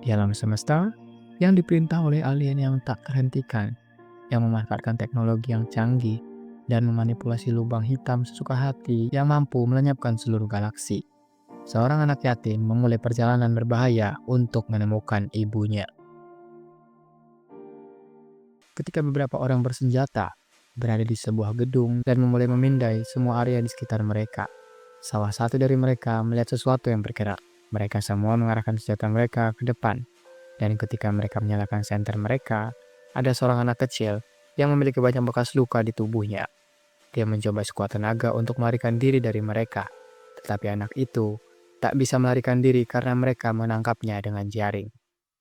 Di alam semesta yang diperintah oleh alien yang tak terhentikan, yang memanfaatkan teknologi yang canggih dan memanipulasi lubang hitam sesuka hati yang mampu melenyapkan seluruh galaksi. Seorang anak yatim memulai perjalanan berbahaya untuk menemukan ibunya. Ketika beberapa orang bersenjata berada di sebuah gedung dan memulai memindai semua area di sekitar mereka. Salah satu dari mereka melihat sesuatu yang bergerak. Mereka semua mengarahkan senjata mereka ke depan. Dan ketika mereka menyalakan senter mereka, ada seorang anak kecil yang memiliki banyak bekas luka di tubuhnya. Dia mencoba sekuat tenaga untuk melarikan diri dari mereka. Tetapi anak itu tak bisa melarikan diri karena mereka menangkapnya dengan jaring.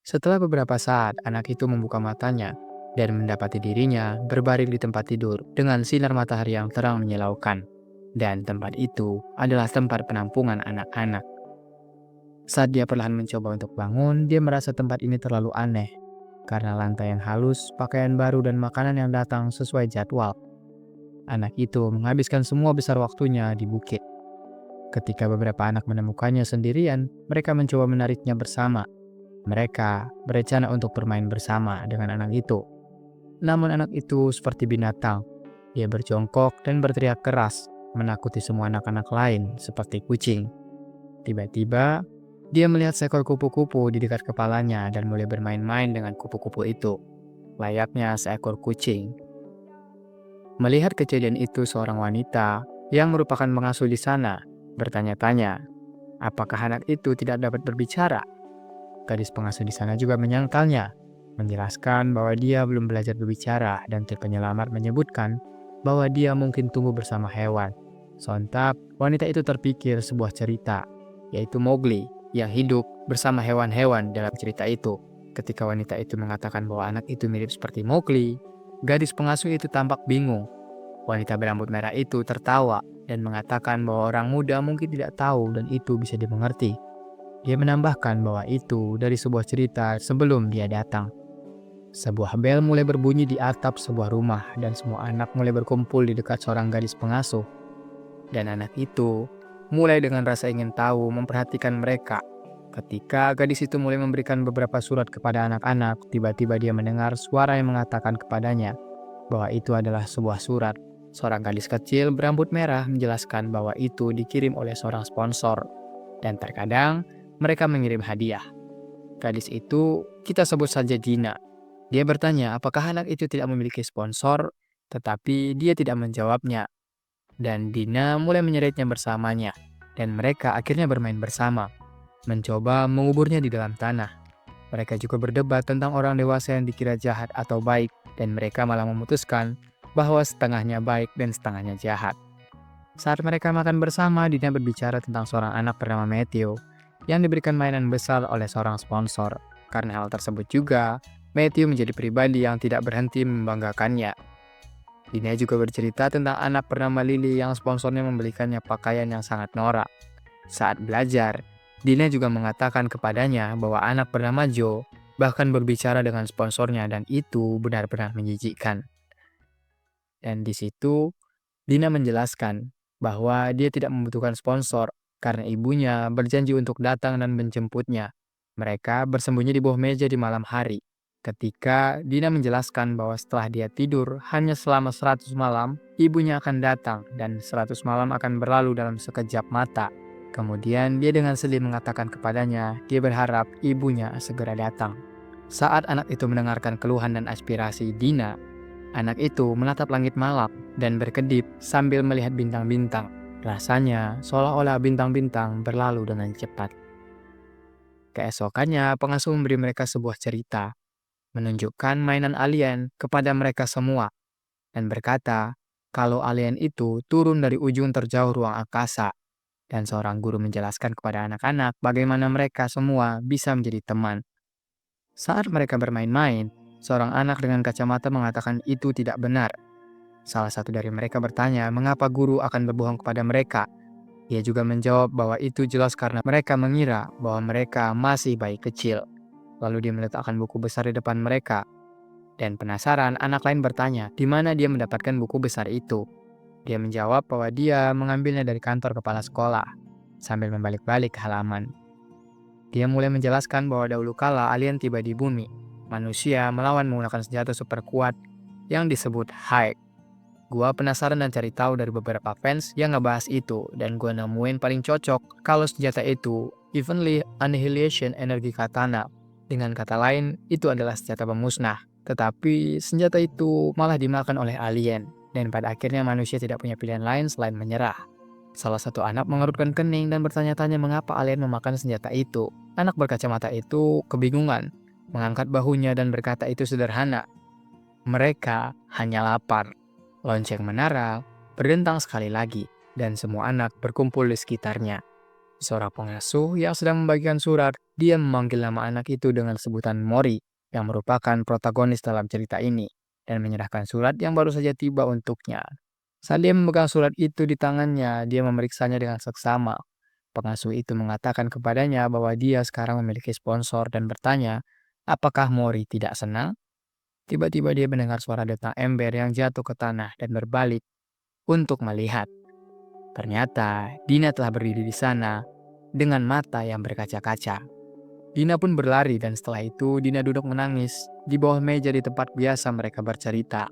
Setelah beberapa saat, anak itu membuka matanya dan mendapati dirinya berbaring di tempat tidur dengan sinar matahari yang terang menyilaukan. Dan tempat itu adalah tempat penampungan anak-anak. Saat dia perlahan mencoba untuk bangun, dia merasa tempat ini terlalu aneh. Karena lantai yang halus, pakaian baru, dan makanan yang datang sesuai jadwal. Anak itu menghabiskan semua besar waktunya di bukit. Ketika beberapa anak menemukannya sendirian, mereka mencoba menariknya bersama. Mereka berencana untuk bermain bersama dengan anak itu. Namun anak itu seperti binatang. Dia berjongkok dan berteriak keras, menakuti semua anak-anak lain seperti kucing. Tiba-tiba, dia melihat seekor kupu-kupu di dekat kepalanya dan mulai bermain-main dengan kupu-kupu itu, layaknya seekor kucing. Melihat kejadian itu, seorang wanita yang merupakan pengasuh di sana bertanya-tanya, apakah anak itu tidak dapat berbicara? Gadis pengasuh di sana juga menyangkalnya, menjelaskan bahwa dia belum belajar berbicara dan tim penyelamat menyebutkan bahwa dia mungkin tumbuh bersama hewan. Sontak, wanita itu terpikir sebuah cerita, yaitu Mowgli yang hidup bersama hewan-hewan dalam cerita itu. Ketika wanita itu mengatakan bahwa anak itu mirip seperti Mowgli, gadis pengasuh itu tampak bingung. Wanita berambut merah itu tertawa dan mengatakan bahwa orang muda mungkin tidak tahu dan itu bisa dimengerti. Dia menambahkan bahwa itu dari sebuah cerita sebelum dia datang. Sebuah bel mulai berbunyi di atap sebuah rumah dan semua anak mulai berkumpul di dekat seorang gadis pengasuh. Dan anak itu mulai dengan rasa ingin tahu memperhatikan mereka. Ketika gadis itu mulai memberikan beberapa surat kepada anak-anak, tiba-tiba dia mendengar suara yang mengatakan kepadanya bahwa itu adalah sebuah surat. Seorang gadis kecil berambut merah menjelaskan bahwa itu dikirim oleh seorang sponsor. Dan terkadang mereka mengirim hadiah. Gadis itu kita sebut saja Dina. Dia bertanya apakah anak itu tidak memiliki sponsor, tetapi dia tidak menjawabnya. Dan Dina mulai menyeretnya bersamanya. Dan mereka akhirnya bermain bersama, mencoba menguburnya di dalam tanah. Mereka juga berdebat tentang orang dewasa yang dikira jahat atau baik, dan mereka malah memutuskan bahwa setengahnya baik dan setengahnya jahat. Saat mereka makan bersama, Dina berbicara tentang seorang anak bernama Matthew yang diberikan mainan besar oleh seorang sponsor. Karena hal tersebut juga, Matthew menjadi pribadi yang tidak berhenti membanggakannya. Dina juga bercerita tentang anak bernama Lily yang sponsornya membelikannya pakaian yang sangat norak. Saat belajar, Dina juga mengatakan kepadanya bahwa anak bernama Joe bahkan berbicara dengan sponsornya dan itu benar-benar menjijikkan. Dan di situ, Dina menjelaskan bahwa dia tidak membutuhkan sponsor karena ibunya berjanji untuk datang dan menjemputnya. Mereka bersembunyi di bawah meja di malam hari. Ketika Dina menjelaskan bahwa setelah dia tidur hanya selama 100 malam, ibunya akan datang dan 100 malam akan berlalu dalam sekejap mata. Kemudian dia dengan sedih mengatakan kepadanya, dia berharap ibunya segera datang. Saat anak itu mendengarkan keluhan dan aspirasi Dina, anak itu menatap langit malam dan berkedip sambil melihat bintang-bintang. Rasanya seolah-olah bintang-bintang berlalu dengan cepat. Keesokannya, pengasuh memberi mereka sebuah cerita, menunjukkan mainan alien kepada mereka semua, dan berkata kalau alien itu turun dari ujung terjauh ruang angkasa. Dan seorang guru menjelaskan kepada anak-anak bagaimana mereka semua bisa menjadi teman. Saat mereka bermain-main, seorang anak dengan kacamata mengatakan itu tidak benar. Salah satu dari mereka bertanya mengapa guru akan berbohong kepada mereka. Ia juga menjawab bahwa itu jelas karena mereka mengira bahwa mereka masih bayi kecil. Lalu dia meletakkan buku besar di depan mereka. Dan penasaran, anak lain bertanya di mana dia mendapatkan buku besar itu. Dia menjawab bahwa dia mengambilnya dari kantor kepala sekolah, sambil membalik-balik halaman. Dia mulai menjelaskan bahwa dahulu kala alien tiba di bumi. Manusia melawan menggunakan senjata super kuat yang disebut Hyde. Gua penasaran dan cari tahu dari beberapa fans yang ngebahas itu, dan gua nemuin paling cocok kalau senjata itu Evenly Annihilation Energy Katana. Dengan kata lain, itu adalah senjata pemusnah. Tetapi senjata itu malah dimakan oleh alien, dan pada akhirnya manusia tidak punya pilihan lain selain menyerah. Salah satu anak mengerutkan kening dan bertanya-tanya mengapa alien memakan senjata itu. Anak berkacamata itu kebingungan, mengangkat bahunya dan berkata itu sederhana. Mereka hanya lapar. Lonceng menara berdentang sekali lagi, dan semua anak berkumpul di sekitarnya. Seorang pengasuh yang sedang membagikan surat, dia memanggil nama anak itu dengan sebutan Mori, yang merupakan protagonis dalam cerita ini, dan menyerahkan surat yang baru saja tiba untuknya. Saat dia memegang surat itu di tangannya, dia memeriksanya dengan seksama. Pengasuh itu mengatakan kepadanya bahwa dia sekarang memiliki sponsor dan bertanya, apakah Mori tidak senang? Tiba-tiba dia mendengar suara detak ember yang jatuh ke tanah dan berbalik untuk melihat. Ternyata Dina telah berdiri di sana dengan mata yang berkaca-kaca. Dina pun berlari dan setelah itu Dina duduk menangis di bawah meja di tempat biasa mereka bercerita.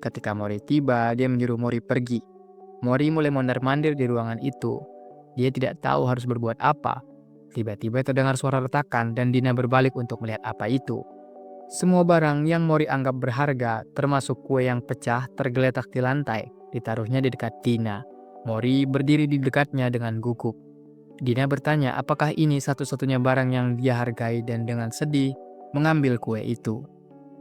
Ketika Mori tiba, dia menyuruh Mori pergi. Mori mulai mondar-mandir di ruangan itu. Dia tidak tahu harus berbuat apa. Tiba-tiba terdengar suara retakan dan Dina berbalik untuk melihat apa itu. Semua barang yang Mori anggap berharga, termasuk kue yang pecah, tergeletak di lantai, ditaruhnya di dekat Dina. Mori berdiri di dekatnya dengan gugup. Dina bertanya apakah ini satu-satunya barang yang dia hargai dan dengan sedih mengambil kue itu.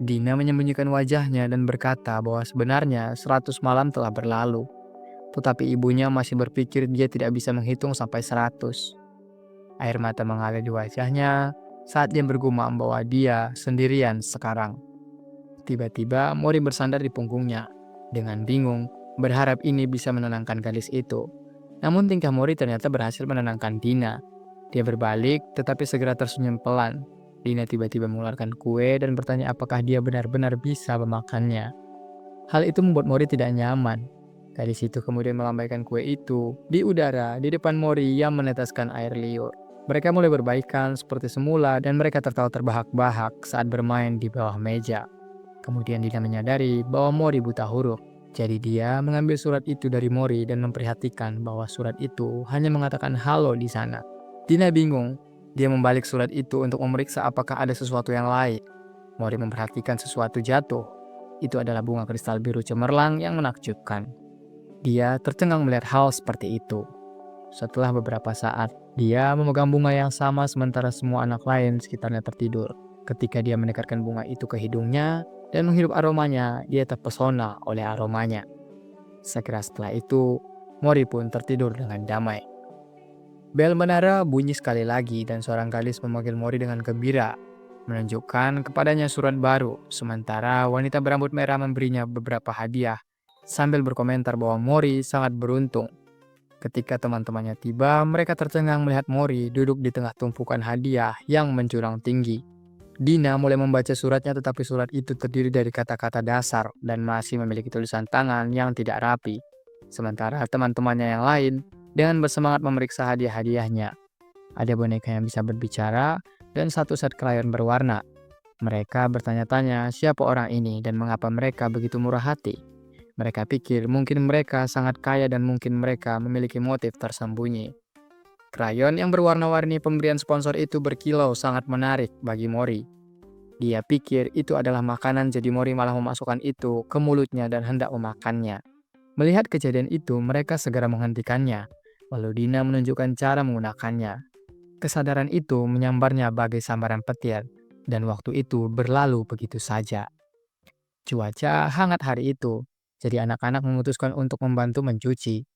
Dina menyembunyikan wajahnya dan berkata bahwa sebenarnya 100 malam telah berlalu. Tetapi ibunya masih berpikir dia tidak bisa menghitung sampai 100. Air mata mengalir di wajahnya saat dia bergumam bahwa dia sendirian sekarang. Tiba-tiba Mori bersandar di punggungnya. Dengan bingung, berharap ini bisa menenangkan gadis itu. Namun tingkah Mori ternyata berhasil menenangkan Dina. Dia berbalik tetapi segera tersenyum pelan. Dina tiba-tiba mengeluarkan kue dan bertanya apakah dia benar-benar bisa memakannya. Hal itu membuat Mori tidak nyaman. Gadis itu kemudian melambaikan kue itu di udara di depan Mori yang meneteskan air liur. Mereka mulai berbaikan seperti semula dan mereka tertawa terbahak-bahak saat bermain di bawah meja. Kemudian Dina menyadari bahwa Mori buta huruf. Jadi dia mengambil surat itu dari Mori dan memperhatikan bahwa surat itu hanya mengatakan halo di sana. Dina bingung. Dia membalik surat itu untuk memeriksa apakah ada sesuatu yang lain. Mori memperhatikan sesuatu jatuh. Itu adalah bunga kristal biru cemerlang yang menakjubkan. Dia tercengang melihat hal seperti itu. Setelah beberapa saat, dia memegang bunga yang sama sementara semua anak lain sekitarnya tertidur. Ketika dia mendekatkan bunga itu ke hidungnya dan menghirup aromanya, dia terpesona oleh aromanya. Segera setelah itu, Mori pun tertidur dengan damai. Bel menara bunyi sekali lagi dan seorang gadis memanggil Mori dengan gembira, menunjukkan kepadanya surat baru, sementara wanita berambut merah memberinya beberapa hadiah, sambil berkomentar bahwa Mori sangat beruntung. Ketika teman-temannya tiba, mereka tercengang melihat Mori duduk di tengah tumpukan hadiah yang menjulang tinggi. Dina mulai membaca suratnya tetapi surat itu terdiri dari kata-kata dasar dan masih memiliki tulisan tangan yang tidak rapi. Sementara teman-temannya yang lain dengan bersemangat memeriksa hadiah-hadiahnya. Ada boneka yang bisa berbicara dan satu set krayon berwarna. Mereka bertanya-tanya siapa orang ini dan mengapa mereka begitu murah hati. Mereka pikir mungkin mereka sangat kaya dan mungkin mereka memiliki motif tersembunyi. Krayon yang berwarna-warni pemberian sponsor itu berkilau sangat menarik bagi Mori. Dia pikir itu adalah makanan jadi Mori malah memasukkan itu ke mulutnya dan hendak memakannya. Melihat kejadian itu mereka segera menghentikannya. Lalu Dina menunjukkan cara menggunakannya. Kesadaran itu menyambarnya bagai sambaran petir. Dan waktu itu berlalu begitu saja. Cuaca hangat hari itu. Jadi anak-anak memutuskan untuk membantu mencuci.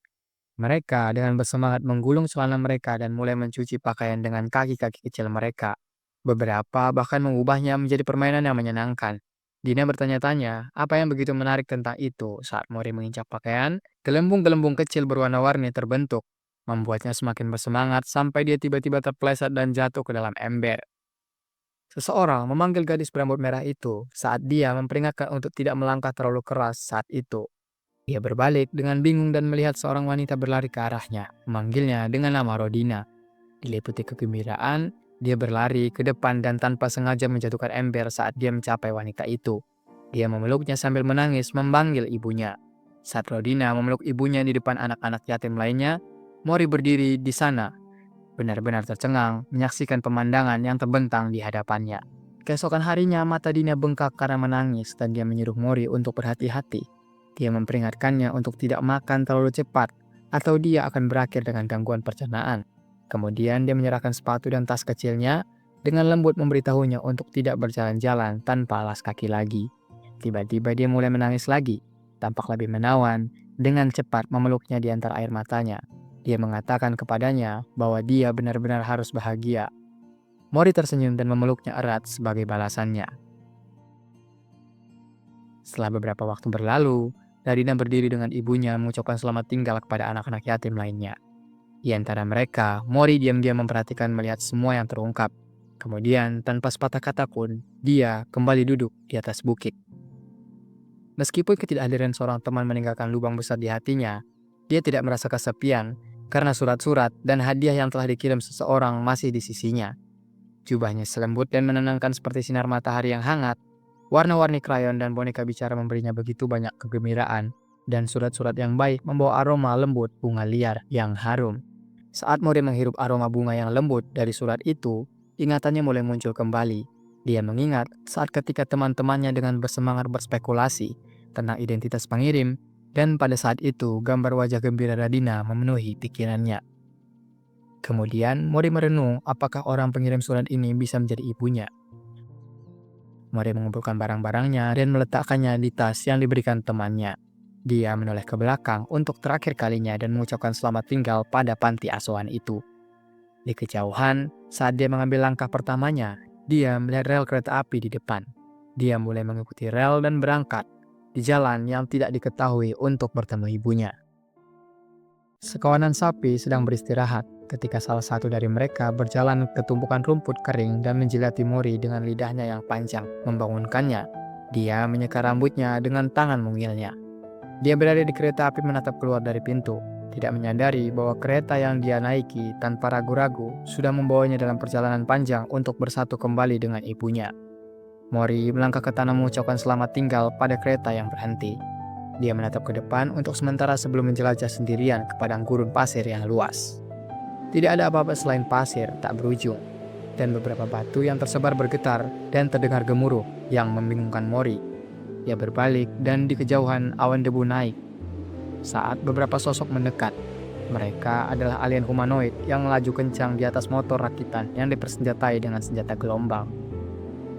Mereka dengan bersemangat menggulung celana mereka dan mulai mencuci pakaian dengan kaki-kaki kecil mereka. Beberapa bahkan mengubahnya menjadi permainan yang menyenangkan. Dina bertanya-tanya apa yang begitu menarik tentang itu saat Mori menginjak pakaian, gelembung-gelembung kecil berwarna-warni terbentuk, membuatnya semakin bersemangat sampai dia tiba-tiba terpeleset dan jatuh ke dalam ember. Seseorang memanggil gadis berambut merah itu saat dia memperingatkan untuk tidak melangkah terlalu keras saat itu. Dia berbalik dengan bingung dan melihat seorang wanita berlari ke arahnya, memanggilnya dengan nama Rodina. Diliputi kegembiraan, Dia berlari ke depan dan tanpa sengaja menjatuhkan ember saat dia mencapai wanita itu. Dia memeluknya sambil menangis memanggil ibunya. Saat Rodina memeluk ibunya di depan anak-anak yatim lainnya, Mori berdiri di sana, benar-benar tercengang menyaksikan pemandangan yang terbentang di hadapannya. Keesokan harinya mata Dina bengkak karena menangis dan dia menyuruh Mori untuk berhati-hati. Dia memperingatkannya untuk tidak makan terlalu cepat atau dia akan berakhir dengan gangguan pencernaan. Kemudian dia menyerahkan sepatu dan tas kecilnya dengan lembut memberitahunya untuk tidak berjalan-jalan tanpa alas kaki lagi. Tiba-tiba dia mulai menangis lagi, tampak lebih menawan, dengan cepat memeluknya di antara air matanya. Dia mengatakan kepadanya bahwa dia benar-benar harus bahagia. Mori tersenyum dan memeluknya erat sebagai balasannya. Setelah beberapa waktu berlalu, Radina berdiri dengan ibunya mengucapkan selamat tinggal kepada anak-anak yatim lainnya. Di antara mereka, Mori diam-diam memperhatikan melihat semua yang terungkap. Kemudian, tanpa sepatah kata pun, dia kembali duduk di atas bukit. Meskipun ketidakhadiran seorang teman meninggalkan lubang besar di hatinya, dia tidak merasa kesepian karena surat-surat dan hadiah yang telah dikirim seseorang masih di sisinya. Jubahnya selembut dan menenangkan seperti sinar matahari yang hangat. Warna-warni krayon dan boneka bicara memberinya begitu banyak kegembiraan, dan surat-surat yang baik membawa aroma lembut bunga liar yang harum. Saat Mori menghirup aroma bunga yang lembut dari surat itu, ingatannya mulai muncul kembali. Dia mengingat saat ketika teman-temannya dengan bersemangat berspekulasi tentang identitas pengirim, dan pada saat itu gambar wajah gembira Radina memenuhi pikirannya. Kemudian Mori merenung apakah orang pengirim surat ini bisa menjadi ibunya. Mori mengumpulkan barang-barangnya dan meletakkannya di tas yang diberikan temannya. Dia menoleh ke belakang untuk terakhir kalinya dan mengucapkan selamat tinggal pada panti asuhan itu. Di kejauhan, saat dia mengambil langkah pertamanya, dia melihat rel kereta api di depan. Dia mulai mengikuti rel dan berangkat di jalan yang tidak diketahui untuk bertemu ibunya. Sekawanan sapi sedang beristirahat ketika salah satu dari mereka berjalan ke tumpukan rumput kering dan menjilati Mori dengan lidahnya yang panjang, membangunkannya. Dia menyeka rambutnya dengan tangan mungilnya. Dia berada di kereta api menatap keluar dari pintu, tidak menyadari bahwa kereta yang dia naiki tanpa ragu-ragu sudah membawanya dalam perjalanan panjang untuk bersatu kembali dengan ibunya. Mori melangkah ke tanah mengucapkan selamat tinggal pada kereta yang berhenti. Dia menatap ke depan untuk sementara sebelum menjelajah sendirian ke padang gurun pasir yang luas. Tidak ada apa-apa selain pasir tak berujung, dan beberapa batu yang tersebar bergetar dan terdengar gemuruh yang membingungkan Mori. Dia berbalik dan di kejauhan awan debu naik. Saat beberapa sosok mendekat, mereka adalah alien humanoid yang melaju kencang di atas motor rakitan yang dipersenjatai dengan senjata gelombang.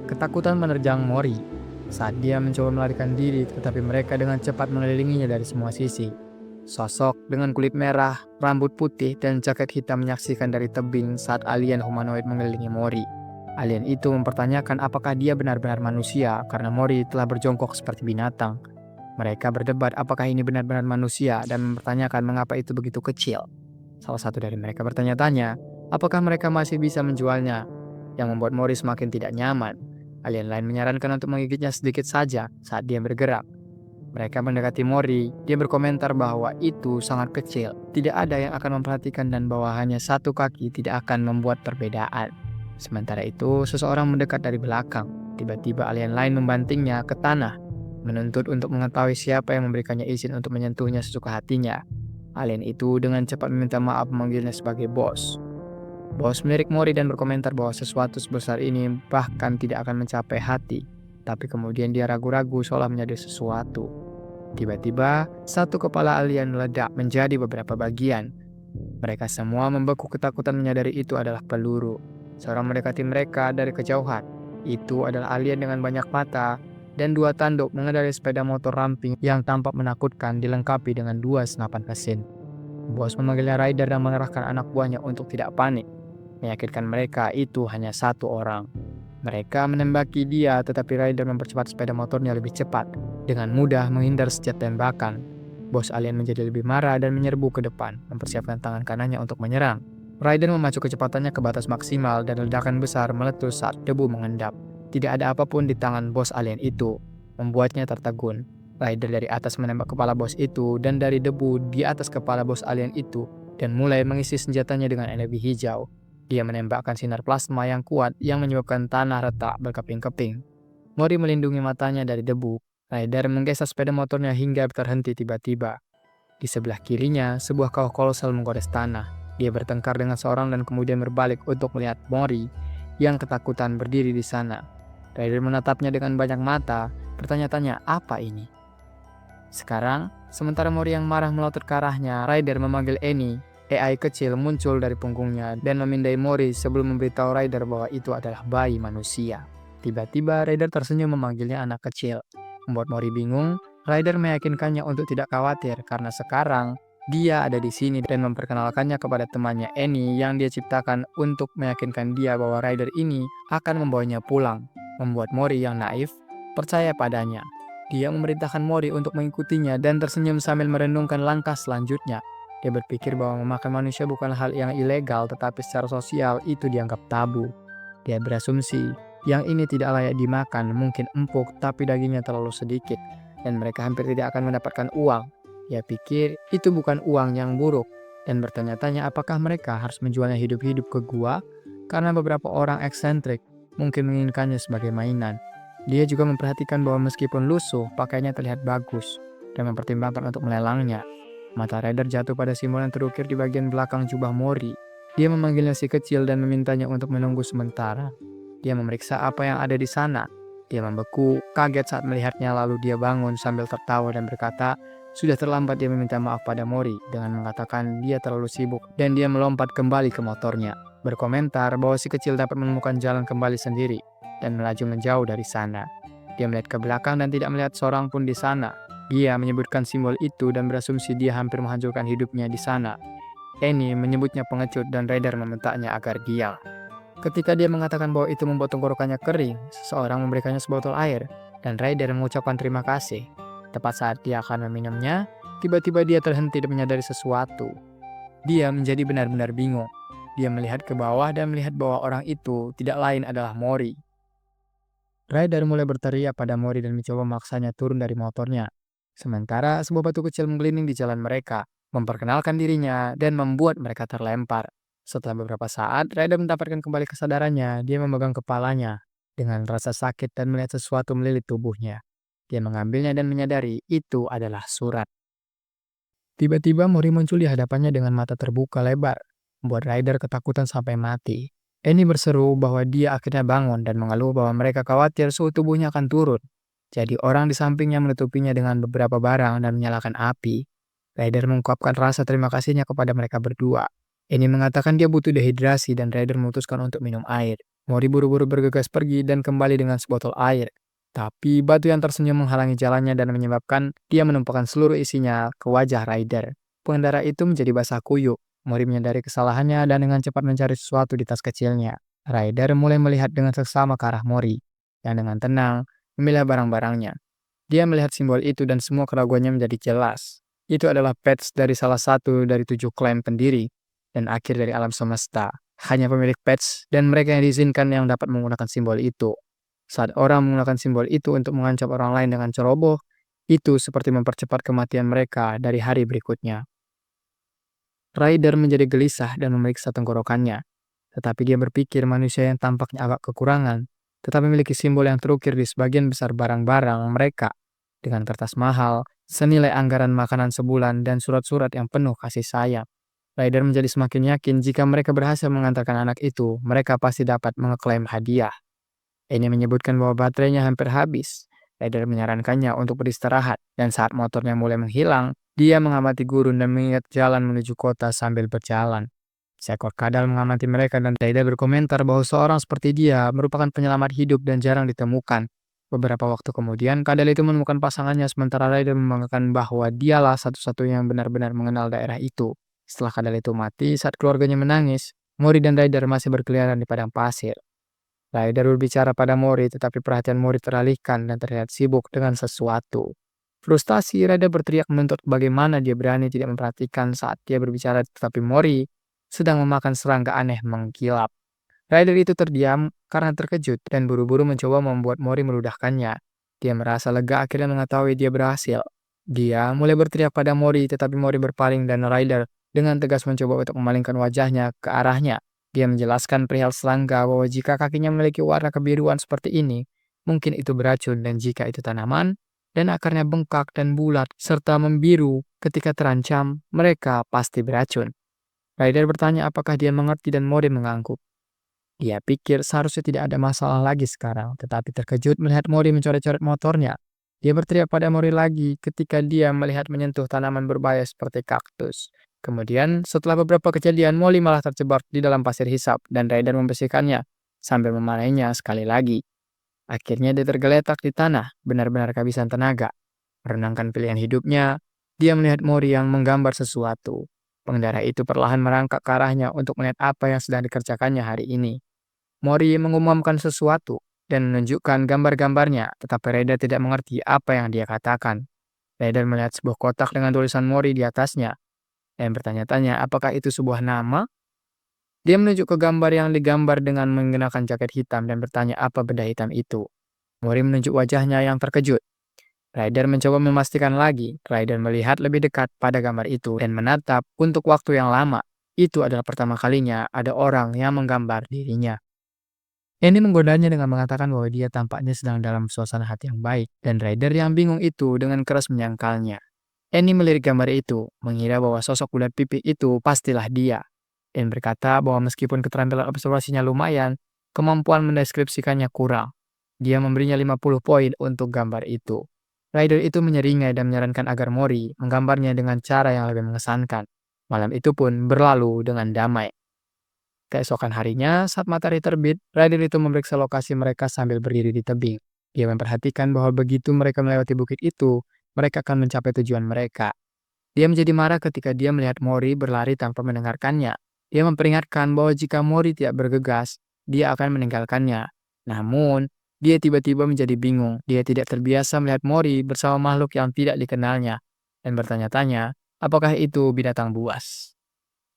Ketakutan menerjang Mori saat dia mencoba melarikan diri, tetapi mereka dengan cepat mengelilinginya dari semua sisi. Sosok dengan kulit merah, rambut putih, dan jaket hitam menyaksikan dari tebing saat alien humanoid mengelilingi Mori. Alien itu mempertanyakan apakah dia benar-benar manusia karena Mori telah berjongkok seperti binatang. Mereka berdebat apakah ini benar-benar manusia dan mempertanyakan mengapa itu begitu kecil. Salah satu dari mereka bertanya-tanya apakah mereka masih bisa menjualnya, yang membuat Mori semakin tidak nyaman. Alien lain menyarankan untuk menggigitnya sedikit saja saat dia bergerak. Mereka mendekati Mori, dia berkomentar bahwa itu sangat kecil, tidak ada yang akan memperhatikan dan bahwa hanya satu kaki tidak akan membuat perbedaan. Sementara itu, seseorang mendekat dari belakang. Tiba-tiba alien lain membantingnya ke tanah, menuntut untuk mengetahui siapa yang memberikannya izin untuk menyentuhnya sesuka hatinya. Alien itu dengan cepat meminta maaf memanggilnya sebagai bos. Bos melirik Mori dan berkomentar bahwa sesuatu sebesar ini bahkan tidak akan mencapai hati. Tapi kemudian dia ragu-ragu seolah menyadari sesuatu. Tiba-tiba, satu kepala alien meledak menjadi beberapa bagian. Mereka semua membeku ketakutan menyadari itu adalah peluru. Seorang mendekati mereka dari kejauhan. Itu adalah alien dengan banyak mata dan dua tanduk mengendarai sepeda motor ramping yang tampak menakutkan dilengkapi dengan dua senapan mesin. Bos memanggilnya Rider dan mengerahkan anak buahnya untuk tidak panik. Meyakinkan mereka itu hanya satu orang. Mereka menembaki dia, tetapi Rider mempercepat sepeda motornya lebih cepat, dengan mudah menghindar setiap tembakan. Bos alien menjadi lebih marah dan menyerbu ke depan, mempersiapkan tangan kanannya untuk menyerang. Rider memacu kecepatannya ke batas maksimal dan ledakan besar meletus saat debu mengendap. Tidak ada apapun di tangan bos alien itu, membuatnya tertegun. Rider dari atas menembak kepala bos itu dan dari debu di atas kepala bos alien itu, dan mulai mengisi senjatanya dengan energi hijau. Dia menembakkan sinar plasma yang kuat yang menyebabkan tanah retak berkeping-keping. Mori melindungi matanya dari debu. Ryder menggeser sepeda motornya hingga terhenti tiba-tiba. Di sebelah kirinya, sebuah kawah kolosal menggores tanah. Dia bertengkar dengan seorang dan kemudian berbalik untuk melihat Mori yang ketakutan berdiri di sana. Ryder menatapnya dengan banyak mata, bertanya-tanya apa ini. Sekarang, sementara Mori yang marah melotot ke arahnya, Ryder memanggil Annie. AI kecil muncul dari punggungnya dan memindai Mori sebelum memberitahu Ryder bahwa itu adalah bayi manusia. Tiba-tiba Ryder tersenyum memanggilnya anak kecil. Membuat Mori bingung, Ryder meyakinkannya untuk tidak khawatir karena sekarang dia ada di sini dan memperkenalkannya kepada temannya Annie yang dia ciptakan untuk meyakinkan dia bahwa Ryder ini akan membawanya pulang. Membuat Mori yang naif percaya padanya. Dia memerintahkan Mori untuk mengikutinya dan tersenyum sambil merenungkan langkah selanjutnya. Dia berpikir bahwa memakan manusia bukan hal yang ilegal, tetapi secara sosial itu dianggap tabu. Dia berasumsi yang ini tidak layak dimakan, mungkin empuk tapi dagingnya terlalu sedikit, dan mereka hampir tidak akan mendapatkan uang. Dia pikir itu bukan uang yang buruk, dan bertanya-tanya apakah mereka harus menjualnya hidup-hidup ke gua, karena beberapa orang eksentrik mungkin menginginkannya sebagai mainan. Dia juga memperhatikan bahwa meskipun lusuh, pakaiannya terlihat bagus, dan mempertimbangkan untuk melelangnya. Mata Ryder jatuh pada simbol yang terukir di bagian belakang jubah Mori. Dia memanggilnya si kecil dan memintanya untuk menunggu sementara. Dia memeriksa apa yang ada di sana. Dia membeku, kaget saat melihatnya lalu dia bangun sambil tertawa dan berkata, sudah terlambat. Dia meminta maaf pada Mori dengan mengatakan dia terlalu sibuk dan dia melompat kembali ke motornya. Berkomentar bahwa si kecil dapat menemukan jalan kembali sendiri dan melaju menjauh dari sana. Dia melihat ke belakang dan tidak melihat seorang pun di sana. Dia menyebutkan simbol itu dan berasumsi dia hampir menghancurkan hidupnya di sana. Annie menyebutnya pengecut dan Ryder memintanya agar diam. Ketika dia mengatakan bahwa itu membuat tenggorokannya kering, seseorang memberikannya sebotol air dan Ryder mengucapkan terima kasih. Tepat saat dia akan meminumnya, tiba-tiba dia terhenti dan menyadari sesuatu. Dia menjadi benar-benar bingung. Dia melihat ke bawah dan melihat bahwa orang itu tidak lain adalah Mori. Ryder mulai berteriak pada Mori dan mencoba memaksanya turun dari motornya. Sementara sebuah batu kecil menggelinding di jalan mereka, memperkenalkan dirinya dan membuat mereka terlempar. Setelah beberapa saat, Ryder mendapatkan kembali kesadarannya. Dia memegang kepalanya dengan rasa sakit dan melihat sesuatu melilit tubuhnya. Dia mengambilnya dan menyadari itu adalah surat. Tiba-tiba Mori muncul di hadapannya dengan mata terbuka lebar, membuat Ryder ketakutan sampai mati. Annie berseru bahwa dia akhirnya bangun dan mengeluh bahwa mereka khawatir suhu tubuhnya akan turun. Jadi orang di sampingnya menutupinya dengan beberapa barang dan menyalakan api. Ryder mengungkapkan rasa terima kasihnya kepada mereka berdua. Annie mengatakan dia butuh dehidrasi dan Ryder memutuskan untuk minum air. Mori buru-buru bergegas pergi dan kembali dengan sebotol air. Tapi batu yang tersenyum menghalangi jalannya dan menyebabkan dia menumpahkan seluruh isinya ke wajah Ryder. Pengendara itu menjadi basah kuyup. Mori menyadari kesalahannya dan dengan cepat mencari sesuatu di tas kecilnya. Ryder mulai melihat dengan seksama ke arah Mori, yang dengan tenang memilah barang-barangnya. Dia melihat simbol itu dan semua keraguannya menjadi jelas. Itu adalah patch dari salah satu dari 7 klaim pendiri dan akhir dari alam semesta. Hanya pemilik patch dan mereka yang diizinkan yang dapat menggunakan simbol itu. Saat orang menggunakan simbol itu untuk mengancam orang lain dengan ceroboh, itu seperti mempercepat kematian mereka dari hari berikutnya. Ryder menjadi gelisah dan memeriksa tenggorokannya. Tetapi dia berpikir manusia yang tampaknya agak kekurangan tetapi memiliki simbol yang terukir di sebagian besar barang-barang mereka, dengan kertas mahal, senilai anggaran makanan sebulan, dan surat-surat yang penuh kasih sayang. Ryder menjadi semakin yakin jika mereka berhasil mengantarkan anak itu, mereka pasti dapat mengeklaim hadiah. Ini menyebutkan bahwa baterainya hampir habis. Ryder menyarankannya untuk beristirahat, dan saat motornya mulai menghilang, dia mengamati gurun dan mengingat jalan menuju kota sambil berjalan. Seekor kadal mengamati mereka dan Ryder berkomentar bahwa seorang seperti dia merupakan penyelamat hidup dan jarang ditemukan. Beberapa waktu kemudian, kadal itu menemukan pasangannya sementara Ryder membanggakan bahwa dialah satu-satunya yang benar-benar mengenal daerah itu. Setelah kadal itu mati, saat keluarganya menangis, Mori dan Ryder masih berkeliaran di padang pasir. Ryder berbicara pada Mori, tetapi perhatian Mori teralihkan dan terlihat sibuk dengan sesuatu. Frustasi, Ryder berteriak menuntut bagaimana dia berani tidak memperhatikan saat dia berbicara, tetapi Mori sedang memakan serangga aneh mengkilap. Ryder itu terdiam karena terkejut dan buru-buru mencoba membuat Mori meludahkannya. Dia merasa lega akhirnya mengetahui dia berhasil. Dia mulai berteriak pada Mori tetapi Mori berpaling dan Ryder dengan tegas mencoba untuk memalingkan wajahnya ke arahnya. Dia menjelaskan perihal serangga bahwa jika kakinya memiliki warna kebiruan seperti ini, mungkin itu beracun dan jika itu tanaman, dan akarnya bengkak dan bulat serta membiru ketika terancam, mereka pasti beracun. Ryder bertanya apakah dia mengerti dan Mori mengangguk. Dia pikir seharusnya tidak ada masalah lagi sekarang, tetapi terkejut melihat Mori mencoret-coret motornya. Dia berteriak pada Mori lagi ketika dia melihat menyentuh tanaman berbahaya seperti kaktus. Kemudian, setelah beberapa kejadian, Mori malah terjebak di dalam pasir hisap dan Ryder membersihkannya sambil memanainya sekali lagi. Akhirnya dia tergeletak di tanah, benar-benar kehabisan tenaga. Merenangkan pilihan hidupnya, dia melihat Mori yang menggambar sesuatu. Pengendara itu perlahan merangkak ke arahnya untuk melihat apa yang sedang dikerjakannya hari ini. Mori mengumumkan sesuatu dan menunjukkan gambar-gambarnya, tetapi Reda tidak mengerti apa yang dia katakan. Reda melihat sebuah kotak dengan tulisan Mori di atasnya dan bertanya-tanya apakah itu sebuah nama. Dia menunjuk ke gambar yang digambar dengan menggunakan jaket hitam dan bertanya apa benda hitam itu. Mori menunjuk wajahnya yang terkejut. Ryder mencoba memastikan lagi. Ryder melihat lebih dekat pada gambar itu dan menatap untuk waktu yang lama. Itu adalah pertama kalinya ada orang yang menggambar dirinya. Annie menggodanya dengan mengatakan bahwa dia tampaknya sedang dalam suasana hati yang baik, dan Ryder yang bingung itu dengan keras menyangkalnya. Annie melirik gambar itu, mengira bahwa sosok bulat pipi itu pastilah dia, dan berkata bahwa meskipun keterampilan observasinya lumayan, kemampuan mendeskripsikannya kurang. Dia memberinya 50 poin untuk gambar itu. Ryder itu menyeringai dan menyarankan agar Mori menggambarnya dengan cara yang lebih mengesankan. Malam itu pun berlalu dengan damai. Keesokan harinya, saat matahari terbit, Ryder itu memeriksa lokasi mereka sambil berdiri di tebing. Dia memperhatikan bahwa begitu mereka melewati bukit itu, mereka akan mencapai tujuan mereka. Dia menjadi marah ketika dia melihat Mori berlari tanpa mendengarkannya. Dia memperingatkan bahwa jika Mori tidak bergegas, dia akan meninggalkannya. Namun, dia tiba-tiba menjadi bingung. Dia tidak terbiasa melihat Mori bersama makhluk yang tidak dikenalnya, dan bertanya-tanya, apakah itu binatang buas.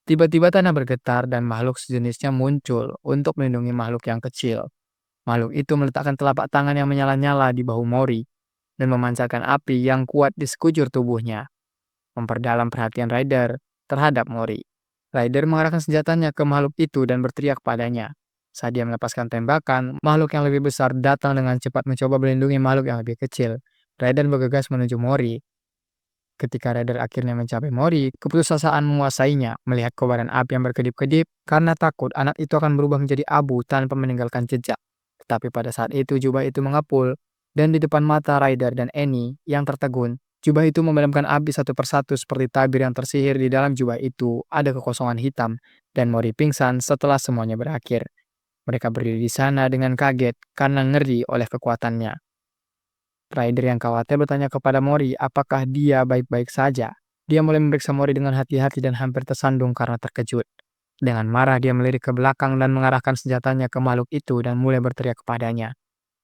Tiba-tiba tanah bergetar dan makhluk sejenisnya muncul untuk melindungi makhluk yang kecil. Makhluk itu meletakkan telapak tangan yang menyala-nyala di bahu Mori dan memancarkan api yang kuat di sekujur tubuhnya, memperdalam perhatian Ryder terhadap Mori. Ryder mengarahkan senjatanya ke makhluk itu dan berteriak padanya. Saat dia melepaskan tembakan, makhluk yang lebih besar datang dengan cepat mencoba melindungi makhluk yang lebih kecil. Ryder bergegas menuju Mori. Ketika Ryder akhirnya mencapai Mori, keputusasaan menguasainya, melihat kobaran api yang berkedip-kedip, karena takut anak itu akan berubah menjadi abu tanpa meninggalkan jejak. Tetapi pada saat itu jubah itu mengepul, dan di depan mata Ryder dan Annie yang tertegun, jubah itu memadamkan api satu persatu seperti tabir yang tersihir. Di dalam jubah itu ada kekosongan hitam, dan Mori pingsan setelah semuanya berakhir. Mereka berdiri di sana dengan kaget karena ngeri oleh kekuatannya. Ryder yang khawatir bertanya kepada Mori apakah dia baik-baik saja. Dia mulai memeriksa Mori dengan hati-hati dan hampir tersandung karena terkejut. Dengan marah dia melirik ke belakang dan mengarahkan senjatanya ke makhluk itu dan mulai berteriak kepadanya.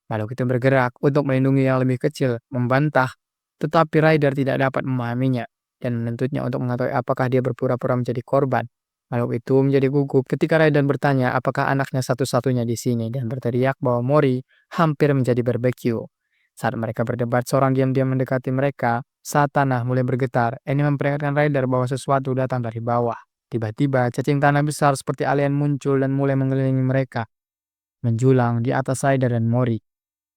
Makhluk itu bergerak untuk melindungi yang lebih kecil, membantah. Tetapi Ryder tidak dapat memahaminya dan menuntutnya untuk mengetahui apakah dia berpura-pura menjadi korban. Makhluk itu menjadi gugup ketika Ryder bertanya apakah anaknya satu-satunya di sini dan berteriak bahwa Mori hampir menjadi barbeque. Saat mereka berdebat, seorang diam-diam mendekati mereka. Saat tanah mulai bergetar, Annie memperingatkan Ryder bahwa sesuatu datang dari bawah. Tiba-tiba, cacing tanah besar seperti alien muncul dan mulai mengelilingi mereka, menjulang di atas Ryder dan Mori.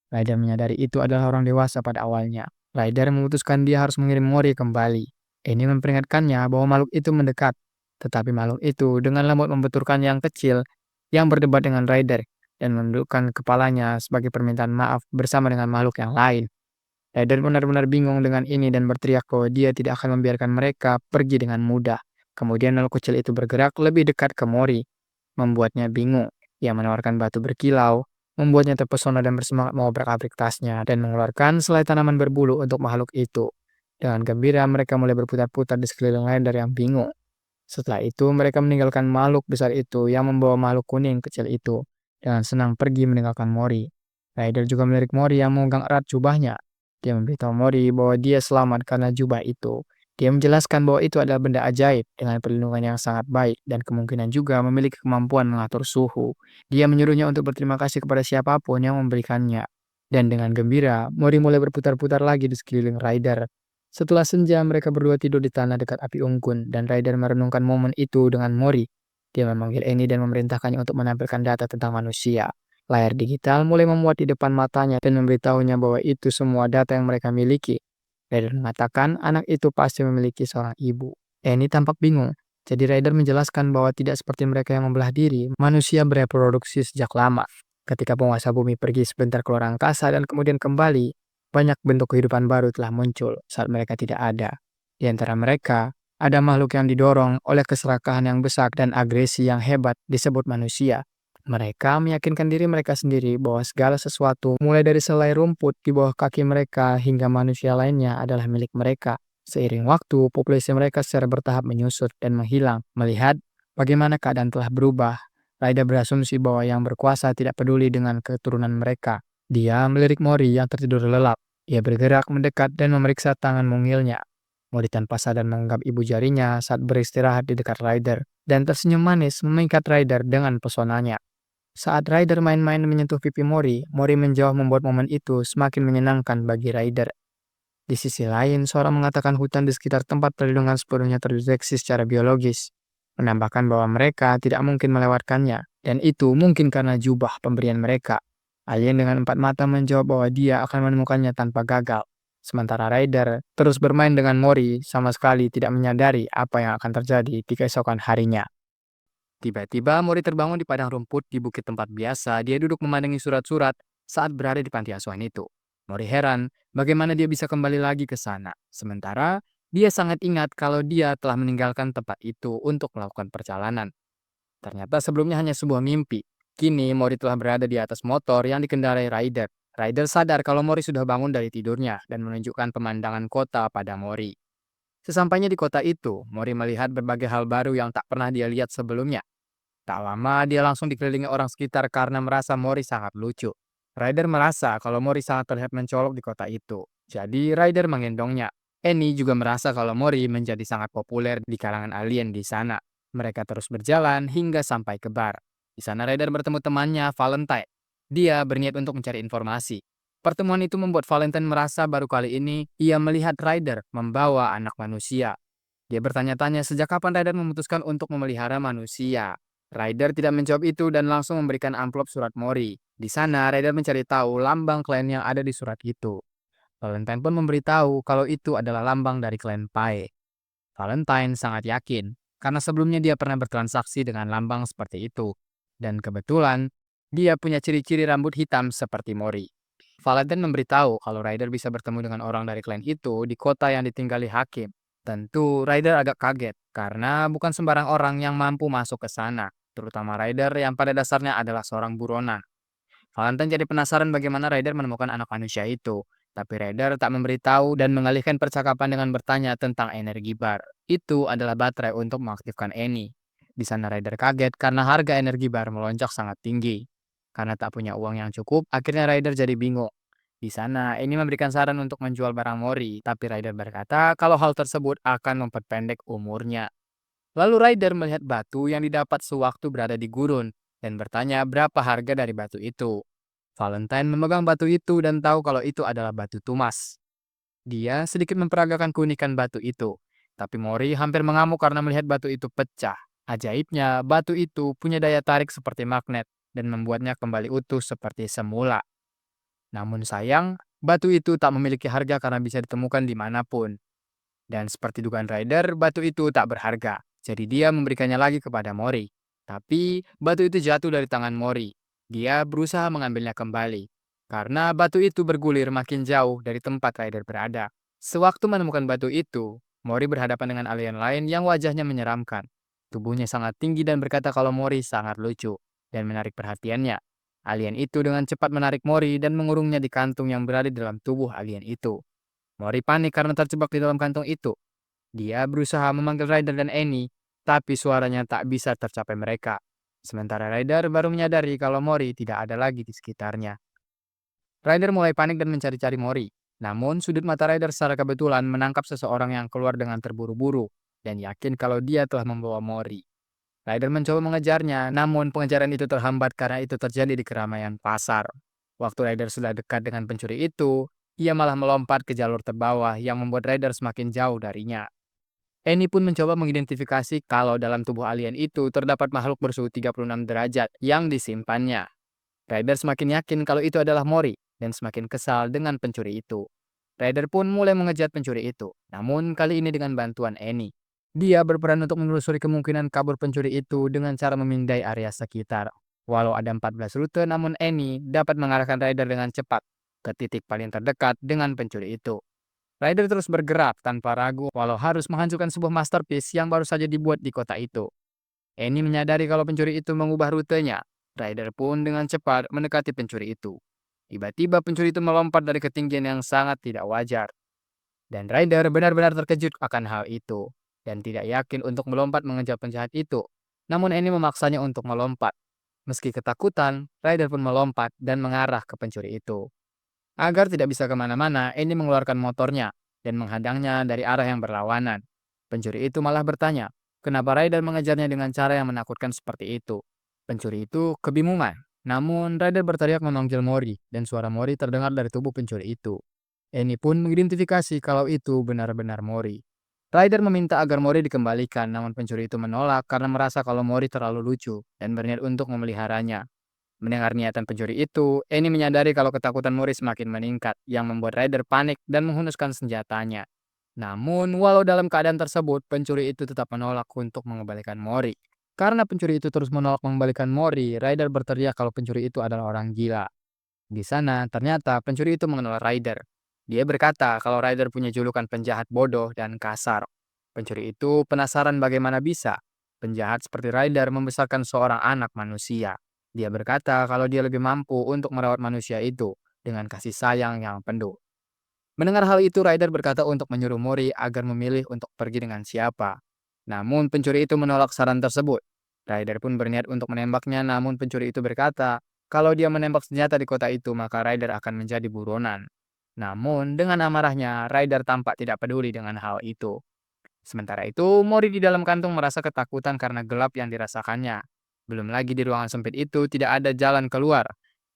Ryder menyadari itu adalah orang dewasa pada awalnya. Ryder memutuskan dia harus mengirim Mori kembali. Annie memperingatkannya bahwa makhluk itu mendekat. Tetapi makhluk itu dengan lembut membenturkan yang kecil yang berdebat dengan Ryder dan menundukkan kepalanya sebagai permintaan maaf bersama dengan makhluk yang lain. Ryder benar-benar bingung dengan ini dan berteriak bahwa dia tidak akan membiarkan mereka pergi dengan mudah. Kemudian makhluk kecil itu bergerak lebih dekat ke Mori, membuatnya bingung. Ia menawarkan batu berkilau, membuatnya terpesona dan bersemangat mau beraktivitasnya tasnya dan mengeluarkan selai tanaman berbulu untuk makhluk itu. Dengan gembira mereka mulai berputar-putar di sekeliling Ryder yang bingung. Setelah itu mereka meninggalkan makhluk besar itu yang membawa makhluk kuning kecil itu dengan senang pergi meninggalkan Mori. Ryder juga melirik Mori yang memegang erat jubahnya. Dia memberitahu Mori bahwa dia selamat karena jubah itu. Dia menjelaskan bahwa itu adalah benda ajaib dengan perlindungan yang sangat baik dan kemungkinan juga memiliki kemampuan mengatur suhu. Dia menyuruhnya untuk berterima kasih kepada siapapun yang memberikannya. Dan dengan gembira, Mori mulai berputar-putar lagi di sekeliling Ryder. Setelah senja, mereka berdua tidur di tanah dekat api unggun dan Ryder merenungkan momen itu dengan Mori. Dia memanggil Annie dan memerintahkannya untuk menampilkan data tentang manusia. Layar digital mulai memuat di depan matanya dan memberitahunya bahwa itu semua data yang mereka miliki. Ryder mengatakan anak itu pasti memiliki seorang ibu. Annie tampak bingung. Jadi Ryder menjelaskan bahwa tidak seperti mereka yang membelah diri, manusia bereproduksi sejak lama. Ketika penguasa bumi pergi sebentar ke luar angkasa dan kemudian kembali, banyak bentuk kehidupan baru telah muncul saat mereka tidak ada. Di antara mereka, ada makhluk yang didorong oleh keserakahan yang besar dan agresi yang hebat disebut manusia. Mereka meyakinkan diri mereka sendiri bahwa segala sesuatu, mulai dari selai rumput di bawah kaki mereka hingga manusia lainnya adalah milik mereka. Seiring waktu, populasi mereka secara bertahap menyusut dan menghilang. Melihat bagaimana keadaan telah berubah, Raida berasumsi bahwa yang berkuasa tidak peduli dengan keturunan mereka. Dia melirik Mori yang tertidur lelap. Ia bergerak mendekat dan memeriksa tangan mungilnya. Mori tanpa sadar menganggap ibu jarinya saat beristirahat di dekat Ryder, dan tersenyum manis memikat Ryder dengan pesonanya. Saat Ryder main-main menyentuh pipi Mori, Mori menjauh membuat momen itu semakin menyenangkan bagi Ryder. Di sisi lain, seorang mengatakan hutan di sekitar tempat perlindungan sepenuhnya terdeteksi secara biologis, menambahkan bahwa mereka tidak mungkin melewatkannya, dan itu mungkin karena jubah pemberian mereka. Alien dengan 4 mata menjawab bahwa dia akan menemukannya tanpa gagal. Sementara Ryder terus bermain dengan Mori, sama sekali tidak menyadari apa yang akan terjadi di keesokan harinya. Tiba-tiba Mori terbangun di padang rumput di bukit tempat biasa. Dia duduk memandangi surat-surat saat berada di panti asuhan itu. Mori heran bagaimana dia bisa kembali lagi ke sana. Sementara dia sangat ingat kalau dia telah meninggalkan tempat itu untuk melakukan perjalanan. Ternyata sebelumnya hanya sebuah mimpi. Kini Mori telah berada di atas motor yang dikendarai Ryder. Ryder sadar kalau Mori sudah bangun dari tidurnya dan menunjukkan pemandangan kota pada Mori. Sesampainya di kota itu, Mori melihat berbagai hal baru yang tak pernah dia lihat sebelumnya. Tak lama, dia langsung dikelilingi orang sekitar karena merasa Mori sangat lucu. Ryder merasa kalau Mori sangat terlihat mencolok di kota itu. Jadi, Ryder menggendongnya. Annie juga merasa kalau Mori menjadi sangat populer di kalangan alien di sana. Mereka terus berjalan hingga sampai ke bar. Di sana Ryder bertemu temannya, Valentine. Dia berniat untuk mencari informasi. Pertemuan itu membuat Valentine merasa baru kali ini ia melihat Ryder membawa anak manusia. Dia bertanya-tanya sejak kapan Ryder memutuskan untuk memelihara manusia. Ryder tidak menjawab itu dan langsung memberikan amplop surat Mori. Di sana, Ryder mencari tahu lambang klan yang ada di surat itu. Valentine pun memberitahu kalau itu adalah lambang dari klan Pai. Valentine sangat yakin, karena sebelumnya dia pernah bertransaksi dengan lambang seperti itu. Dan kebetulan, dia punya ciri-ciri rambut hitam seperti Mori. Valentine memberitahu kalau Ryder bisa bertemu dengan orang dari klan itu di kota yang ditinggali hakim. Tentu Ryder agak kaget, karena bukan sembarang orang yang mampu masuk ke sana, terutama Ryder yang pada dasarnya adalah seorang buronan. Valentine jadi penasaran bagaimana Ryder menemukan anak manusia itu. Tapi Ryder tak memberitahu dan mengalihkan percakapan dengan bertanya tentang energi bar. Itu adalah baterai untuk mengaktifkan Annie. Di sana Ryder kaget karena harga energi bar melonjak sangat tinggi. Karena tak punya uang yang cukup, akhirnya Ryder jadi bingung. Di sana, Annie memberikan saran untuk menjual barang Mori, tapi Ryder berkata kalau hal tersebut akan memperpendek umurnya. Lalu Ryder melihat batu yang didapat sewaktu berada di gurun dan bertanya berapa harga dari batu itu. Valentine memegang batu itu dan tahu kalau itu adalah batu tumas. Dia sedikit memperagakan keunikan batu itu, tapi Mori hampir mengamuk karena melihat batu itu pecah. Ajaibnya, batu itu punya daya tarik seperti magnet dan membuatnya kembali utuh seperti semula. Namun sayang, batu itu tak memiliki harga karena bisa ditemukan dimanapun. Dan seperti dugaan Ryder, batu itu tak berharga. Jadi dia memberikannya lagi kepada Mori. Tapi batu itu jatuh dari tangan Mori. Dia berusaha mengambilnya kembali. Karena batu itu bergulir makin jauh dari tempat Ryder berada. Sewaktu menemukan batu itu, Mori berhadapan dengan alien lain yang wajahnya menyeramkan. Tubuhnya sangat tinggi dan berkata kalau Mori sangat lucu dan menarik perhatiannya. Alien itu dengan cepat menarik Mori dan mengurungnya di kantung yang berada di dalam tubuh alien itu. Mori panik karena terjebak di dalam kantung itu. Dia berusaha memanggil Ryder dan Annie, tapi suaranya tak bisa tercapai mereka. Sementara Ryder baru menyadari kalau Mori tidak ada lagi di sekitarnya. Ryder mulai panik dan mencari-cari Mori. Namun, sudut mata Ryder secara kebetulan menangkap seseorang yang keluar dengan terburu-buru dan yakin kalau dia telah membawa Mori. Ryder mencoba mengejarnya, namun pengejaran itu terhambat karena itu terjadi di keramaian pasar. Waktu Ryder sudah dekat dengan pencuri itu, ia malah melompat ke jalur terbawah yang membuat Ryder semakin jauh darinya. Annie pun mencoba mengidentifikasi kalau dalam tubuh alien itu terdapat makhluk bersuhu 36 derajat yang disimpannya. Ryder semakin yakin kalau itu adalah Mori dan semakin kesal dengan pencuri itu. Ryder pun mulai mengejar pencuri itu, namun kali ini dengan bantuan Annie. Dia berperan untuk menelusuri kemungkinan kabur pencuri itu dengan cara memindai area sekitar. Walau ada 14 rute, namun Annie dapat mengarahkan Ryder dengan cepat ke titik paling terdekat dengan pencuri itu. Ryder terus bergerak tanpa ragu walau harus menghancurkan sebuah masterpiece yang baru saja dibuat di kota itu. Annie menyadari kalau pencuri itu mengubah rutenya. Ryder pun dengan cepat mendekati pencuri itu. Tiba-tiba pencuri itu melompat dari ketinggian yang sangat tidak wajar. Dan Ryder benar-benar terkejut akan hal itu. Dan tidak yakin untuk melompat mengejar penjahat itu. Namun Annie memaksanya untuk melompat. Meski ketakutan, Ryder pun melompat dan mengarah ke pencuri itu. Agar tidak bisa kemana-mana, Annie mengeluarkan motornya dan menghadangnya dari arah yang berlawanan. Pencuri itu malah bertanya, kenapa Ryder mengejarnya dengan cara yang menakutkan seperti itu. Pencuri itu kebingungan. Namun, Ryder berteriak memanggil Mori, dan suara Mori terdengar dari tubuh pencuri itu. Annie pun mengidentifikasi kalau itu benar-benar Mori. Ryder meminta agar Mori dikembalikan, namun pencuri itu menolak karena merasa kalau Mori terlalu lucu dan berniat untuk memeliharanya. Mendengar niatan pencuri itu, Annie menyadari kalau ketakutan Mori semakin meningkat, yang membuat Ryder panik dan menghunuskan senjatanya. Namun, walau dalam keadaan tersebut, pencuri itu tetap menolak untuk mengembalikan Mori. Karena pencuri itu terus menolak mengembalikan Mori, Ryder berteriak kalau pencuri itu adalah orang gila. Di sana, ternyata pencuri itu mengenal Ryder. Dia berkata kalau Ryder punya julukan penjahat bodoh dan kasar. Pencuri itu penasaran bagaimana bisa penjahat seperti Ryder membesarkan seorang anak manusia. Dia berkata kalau dia lebih mampu untuk merawat manusia itu dengan kasih sayang yang penuh. Mendengar hal itu, Ryder berkata untuk menyuruh Mori agar memilih untuk pergi dengan siapa. Namun pencuri itu menolak saran tersebut. Ryder pun berniat untuk menembaknya, namun pencuri itu berkata kalau dia menembak senjata di kota itu, maka Ryder akan menjadi buronan. Namun, dengan amarahnya, Ryder tampak tidak peduli dengan hal itu. Sementara itu, Mori di dalam kantung merasa ketakutan karena gelap yang dirasakannya. Belum lagi di ruangan sempit itu tidak ada jalan keluar.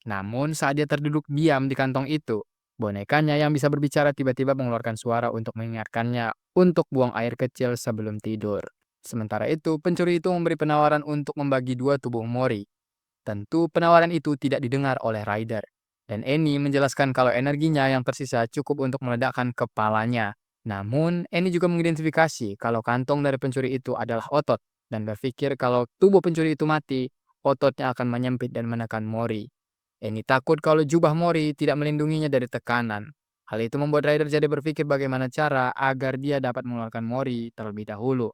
Namun, saat dia terduduk diam di kantong itu, bonekanya yang bisa berbicara tiba-tiba mengeluarkan suara untuk mengingatkannya untuk buang air kecil sebelum tidur. Sementara itu, pencuri itu memberi penawaran untuk membagi dua tubuh Mori. Tentu penawaran itu tidak didengar oleh Ryder. Dan Annie menjelaskan kalau energinya yang tersisa cukup untuk meledakkan kepalanya. Namun, Annie juga mengidentifikasi kalau kantong dari pencuri itu adalah otot dan berpikir kalau tubuh pencuri itu mati, ototnya akan menyempit dan menekan Mori. Annie takut kalau jubah Mori tidak melindunginya dari tekanan. Hal itu membuat Ryder jadi berpikir bagaimana cara agar dia dapat mengeluarkan Mori terlebih dahulu.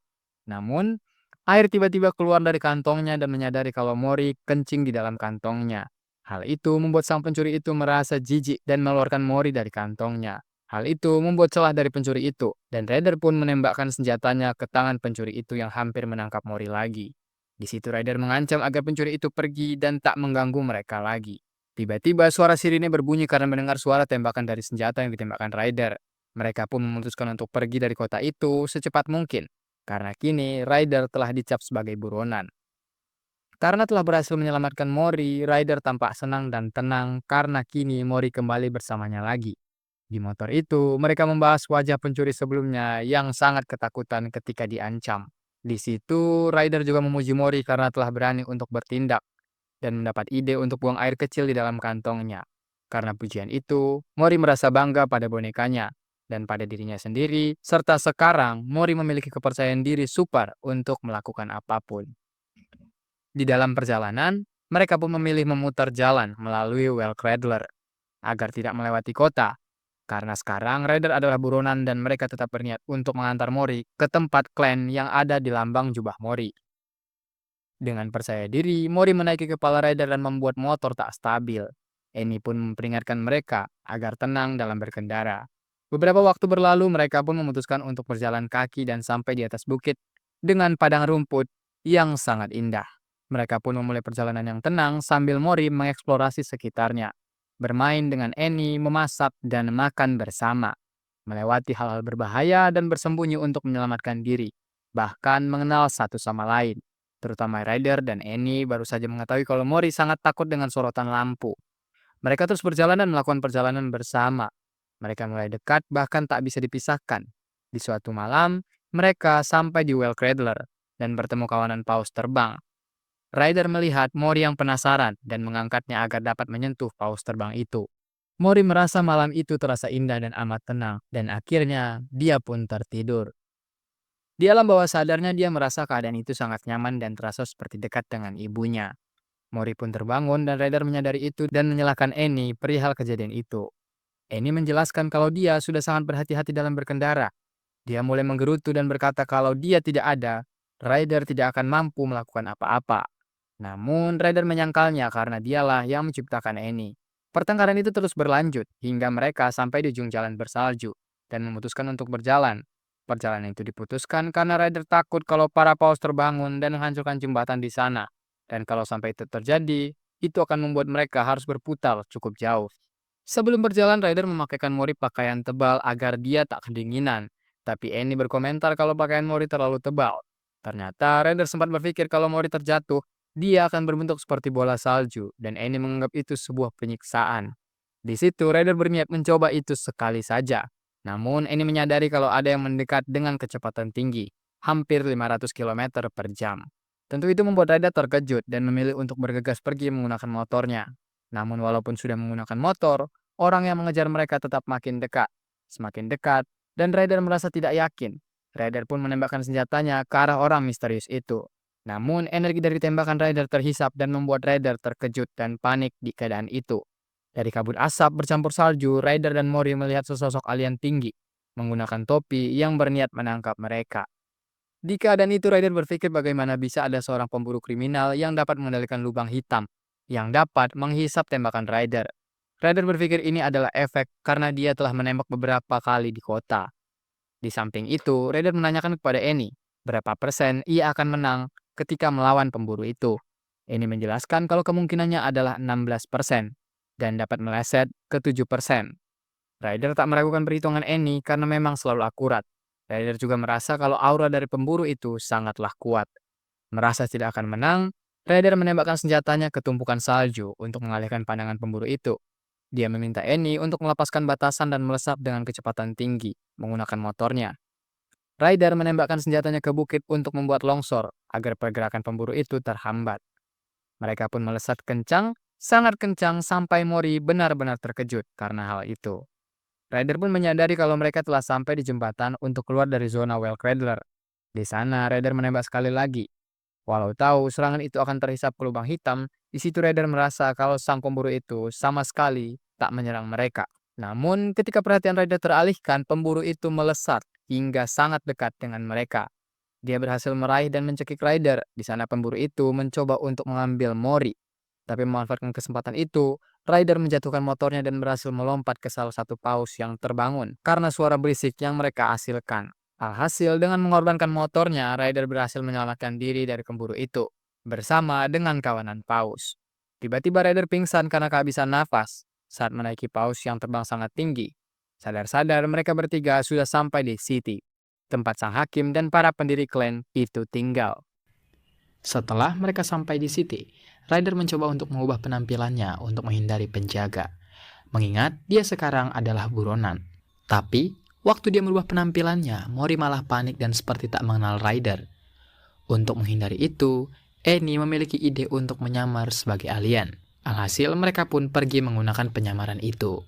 Namun, air tiba-tiba keluar dari kantongnya dan menyadari kalau Mori kencing di dalam kantongnya. Hal itu membuat sang pencuri itu merasa jijik dan mengeluarkan Mori dari kantongnya. Hal itu membuat celah dari pencuri itu, dan Ryder pun menembakkan senjatanya ke tangan pencuri itu yang hampir menangkap Mori lagi. Di situ Ryder mengancam agar pencuri itu pergi dan tak mengganggu mereka lagi. Tiba-tiba suara sirine berbunyi karena mendengar suara tembakan dari senjata yang ditembakkan Ryder. Mereka pun memutuskan untuk pergi dari kota itu secepat mungkin. Karena kini Ryder telah dicap sebagai buronan. Karena telah berhasil menyelamatkan Mori, Ryder tampak senang dan tenang karena kini Mori kembali bersamanya lagi. Di motor itu, mereka membahas wajah pencuri sebelumnya yang sangat ketakutan ketika diancam. Di situ, Ryder juga memuji Mori karena telah berani untuk bertindak dan mendapat ide untuk buang air kecil di dalam kantongnya. Karena pujian itu, Mori merasa bangga pada bonekanya dan pada dirinya sendiri, serta sekarang Mori memiliki kepercayaan diri super untuk melakukan apapun. Di dalam perjalanan, mereka pun memilih memutar jalan melalui Well Cradler agar tidak melewati kota. Karena sekarang Ryder adalah buronan dan mereka tetap berniat untuk mengantar Mori ke tempat klan yang ada di lambang jubah Mori. Dengan percaya diri, Mori menaiki kepala Ryder dan membuat motor tak stabil. Annie pun memperingatkan mereka agar tenang dalam berkendara. Beberapa waktu berlalu, mereka pun memutuskan untuk berjalan kaki dan sampai di atas bukit dengan padang rumput yang sangat indah. Mereka pun memulai perjalanan yang tenang sambil Mori mengeksplorasi sekitarnya. Bermain dengan Annie, memasak, dan makan bersama. Melewati hal-hal berbahaya dan bersembunyi untuk menyelamatkan diri. Bahkan mengenal satu sama lain. Terutama Ryder dan Annie baru saja mengetahui kalau Mori sangat takut dengan sorotan lampu. Mereka terus berjalan dan melakukan perjalanan bersama. Mereka mulai dekat bahkan tak bisa dipisahkan. Di suatu malam, mereka sampai di Well Cradler dan bertemu kawanan paus terbang. Ryder melihat Mori yang penasaran dan mengangkatnya agar dapat menyentuh paus terbang itu. Mori merasa malam itu terasa indah dan amat tenang, dan akhirnya dia pun tertidur. Di alam bawah sadarnya dia merasa keadaan itu sangat nyaman dan terasa seperti dekat dengan ibunya. Mori pun terbangun dan Ryder menyadari itu dan menyalahkan Annie perihal kejadian itu. Annie menjelaskan kalau dia sudah sangat berhati-hati dalam berkendara. Dia mulai menggerutu dan berkata kalau dia tidak ada, Ryder tidak akan mampu melakukan apa-apa. Namun Ryder menyangkalnya karena dialah yang menciptakan Annie. Pertengkaran itu terus berlanjut hingga mereka sampai di ujung jalan bersalju dan memutuskan untuk berjalan. Perjalanan itu diputuskan karena Ryder takut kalau para paus terbangun dan menghancurkan jembatan di sana. Dan kalau sampai itu terjadi, itu akan membuat mereka harus berputar cukup jauh. Sebelum berjalan, Ryder memakaikan Mori pakaian tebal agar dia tak kedinginan. Tapi Annie berkomentar kalau pakaian Mori terlalu tebal. Ternyata Ryder sempat berpikir kalau Mori terjatuh, dia akan berbentuk seperti bola salju, dan Annie menganggap itu sebuah penyiksaan. Di situ, Ryder berniat mencoba itu sekali saja. Namun, Annie menyadari kalau ada yang mendekat dengan kecepatan tinggi, hampir 500 km per jam. Tentu itu membuat Ryder terkejut dan memilih untuk bergegas pergi menggunakan motornya. Namun walaupun sudah menggunakan motor, orang yang mengejar mereka tetap makin dekat. Semakin dekat, dan Ryder merasa tidak yakin. Ryder pun menembakkan senjatanya ke arah orang misterius itu. Namun, energi dari tembakan Ryder terhisap dan membuat Ryder terkejut dan panik di keadaan itu. Dari kabut asap bercampur salju, Ryder dan Mori melihat sesosok alien tinggi, menggunakan topi yang berniat menangkap mereka. Di keadaan itu, Ryder berpikir bagaimana bisa ada seorang pemburu kriminal yang dapat mengendalikan lubang hitam, yang dapat menghisap tembakan Ryder. Ryder berpikir ini adalah efek karena dia telah menembak beberapa kali di kota. Di samping itu, Ryder menanyakan kepada Annie, berapa persen ia akan menang ketika melawan pemburu itu. Annie menjelaskan kalau kemungkinannya adalah 16% dan dapat meleset ke 7%. Ryder tak meragukan perhitungan Annie karena memang selalu akurat. Ryder juga merasa kalau aura dari pemburu itu sangatlah kuat. Merasa tidak akan menang, Ryder menembakkan senjatanya ke tumpukan salju untuk mengalihkan pandangan pemburu itu. Dia meminta Annie untuk melepaskan batasan dan melesat dengan kecepatan tinggi menggunakan motornya. Ryder menembakkan senjatanya ke bukit untuk membuat longsor agar pergerakan pemburu itu terhambat. Mereka pun melesat kencang, sangat kencang sampai Mori benar-benar terkejut karena hal itu. Ryder pun menyadari kalau mereka telah sampai di jembatan untuk keluar dari zona Well Cradler. Di sana, Ryder menembak sekali lagi. Walau tahu serangan itu akan terhisap ke lubang hitam, di situ Ryder merasa kalau sang pemburu itu sama sekali tak menyerang mereka. Namun, ketika perhatian Ryder teralihkan, pemburu itu melesat hingga sangat dekat dengan mereka. Dia berhasil meraih dan mencekik Ryder. Di sana pemburu itu mencoba untuk mengambil Mori. Tapi memanfaatkan kesempatan itu, Ryder menjatuhkan motornya dan berhasil melompat ke salah satu paus yang terbangun karena suara berisik yang mereka hasilkan. Alhasil, dengan mengorbankan motornya, Ryder berhasil menyelamatkan diri dari pemburu itu, bersama dengan kawanan paus. Tiba-tiba Ryder pingsan karena kehabisan nafas saat menaiki paus yang terbang sangat tinggi. Sadar-sadar mereka bertiga sudah sampai di City, tempat sang hakim dan para pendiri klan itu tinggal. Setelah mereka sampai di City, Ryder mencoba untuk mengubah penampilannya untuk menghindari penjaga. Mengingat dia sekarang adalah buronan. Tapi, waktu dia merubah penampilannya, Mori malah panik dan seperti tak mengenal Ryder. Untuk menghindari itu, Annie memiliki ide untuk menyamar sebagai alien. Alhasil, mereka pun pergi menggunakan penyamaran itu.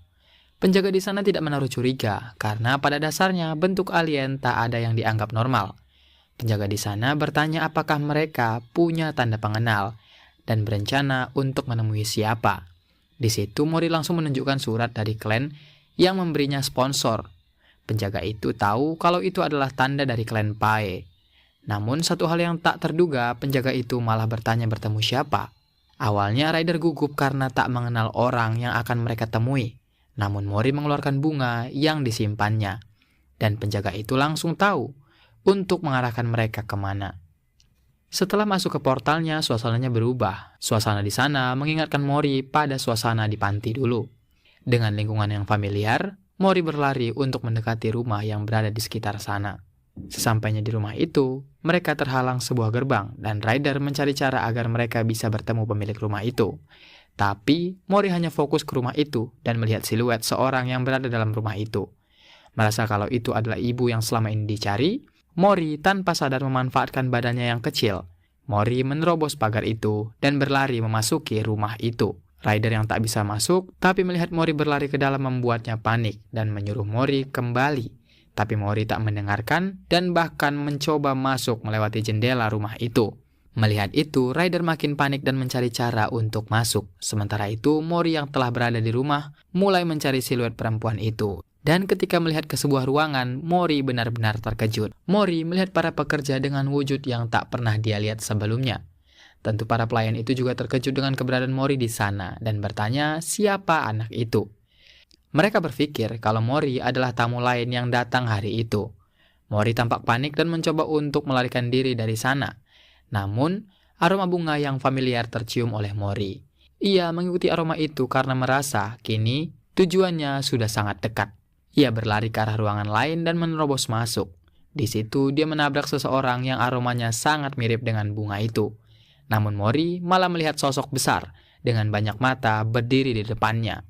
Penjaga di sana tidak menaruh curiga, karena pada dasarnya bentuk alien tak ada yang dianggap normal. Penjaga di sana bertanya apakah mereka punya tanda pengenal, dan berencana untuk menemui siapa. Di situ, Mori langsung menunjukkan surat dari klan yang memberinya sponsor. Penjaga itu tahu kalau itu adalah tanda dari klan Pae. Namun satu hal yang tak terduga, penjaga itu malah bertanya bertemu siapa. Awalnya Ryder gugup karena tak mengenal orang yang akan mereka temui. Namun Mori mengeluarkan bunga yang disimpannya. Dan penjaga itu langsung tahu untuk mengarahkan mereka kemana. Setelah masuk ke portalnya, suasananya berubah. Suasana di sana mengingatkan Mori pada suasana di panti dulu. Dengan lingkungan yang familiar, Mori berlari untuk mendekati rumah yang berada di sekitar sana. Sesampainya di rumah itu, mereka terhalang sebuah gerbang dan Ryder mencari cara agar mereka bisa bertemu pemilik rumah itu. Tapi, Mori hanya fokus ke rumah itu dan melihat siluet seorang yang berada dalam rumah itu. Merasa kalau itu adalah ibu yang selama ini dicari, Mori tanpa sadar memanfaatkan badannya yang kecil. Mori menerobos pagar itu dan berlari memasuki rumah itu. Ryder yang tak bisa masuk, tapi melihat Mori berlari ke dalam membuatnya panik dan menyuruh Mori kembali. Tapi Mori tak mendengarkan dan bahkan mencoba masuk melewati jendela rumah itu. Melihat itu, Ryder makin panik dan mencari cara untuk masuk. Sementara itu, Mori yang telah berada di rumah mulai mencari siluet perempuan itu. Dan ketika melihat ke sebuah ruangan, Mori benar-benar terkejut. Mori melihat para pekerja dengan wujud yang tak pernah dia lihat sebelumnya. Tentu para pelayan itu juga terkejut dengan keberadaan Mori di sana dan bertanya siapa anak itu. Mereka berpikir kalau Mori adalah tamu lain yang datang hari itu. Mori tampak panik dan mencoba untuk melarikan diri dari sana. Namun, aroma bunga yang familiar tercium oleh Mori. Ia mengikuti aroma itu karena merasa kini tujuannya sudah sangat dekat. Ia berlari ke arah ruangan lain dan menerobos masuk. Di situ dia menabrak seseorang yang aromanya sangat mirip dengan bunga itu. Namun Mori malah melihat sosok besar dengan banyak mata berdiri di depannya.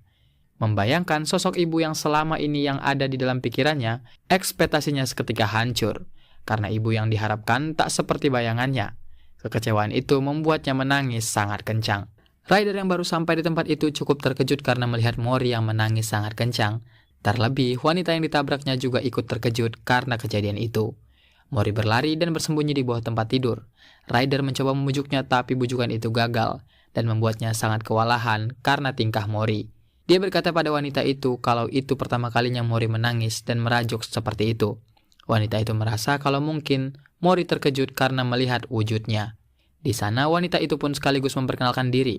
Membayangkan sosok ibu yang selama ini yang ada di dalam pikirannya, ekspektasinya seketika hancur. Karena ibu yang diharapkan tak seperti bayangannya. Kekecewaan itu membuatnya menangis sangat kencang. Ryder yang baru sampai di tempat itu cukup terkejut karena melihat Mori yang menangis sangat kencang. Terlebih, wanita yang ditabraknya juga ikut terkejut karena kejadian itu. Mori berlari dan bersembunyi di bawah tempat tidur. Ryder mencoba membujuknya tapi bujukan itu gagal dan membuatnya sangat kewalahan karena tingkah Mori. Dia berkata pada wanita itu kalau itu pertama kalinya Mori menangis dan merajuk seperti itu. Wanita itu merasa kalau mungkin Mori terkejut karena melihat wujudnya. Di sana wanita itu pun sekaligus memperkenalkan diri.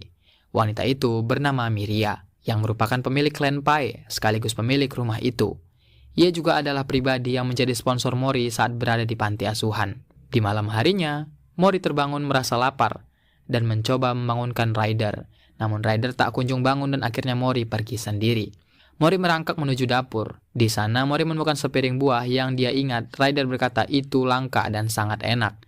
Wanita itu bernama Miria, yang merupakan pemilik Clan Pai sekaligus pemilik rumah itu. Ia juga adalah pribadi yang menjadi sponsor Mori saat berada di panti asuhan. Di malam harinya, Mori terbangun merasa lapar dan mencoba membangunkan Ryder. Namun Ryder tak kunjung bangun dan akhirnya Mori pergi sendiri. Mori merangkak menuju dapur. Di sana Mori menemukan sepiring buah yang dia ingat Ryder berkata itu langka dan sangat enak.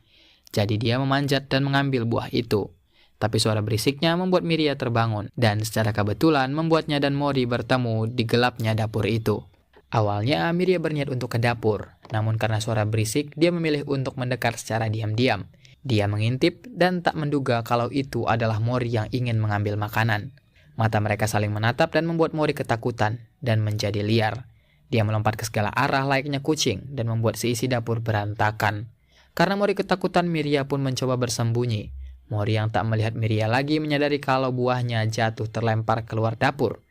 Jadi dia memanjat dan mengambil buah itu. Tapi suara berisiknya membuat Miria terbangun dan secara kebetulan membuatnya dan Mori bertemu di gelapnya dapur itu. Awalnya Miria berniat untuk ke dapur, namun karena suara berisik dia memilih untuk mendekat secara diam-diam. Dia mengintip dan tak menduga kalau itu adalah Mori yang ingin mengambil makanan. Mata mereka saling menatap dan membuat Mori ketakutan dan menjadi liar. Dia melompat ke segala arah layaknya kucing dan membuat seisi dapur berantakan. Karena Mori ketakutan, Miria pun mencoba bersembunyi. Mori yang tak melihat Miria lagi menyadari kalau buahnya jatuh terlempar keluar dapur.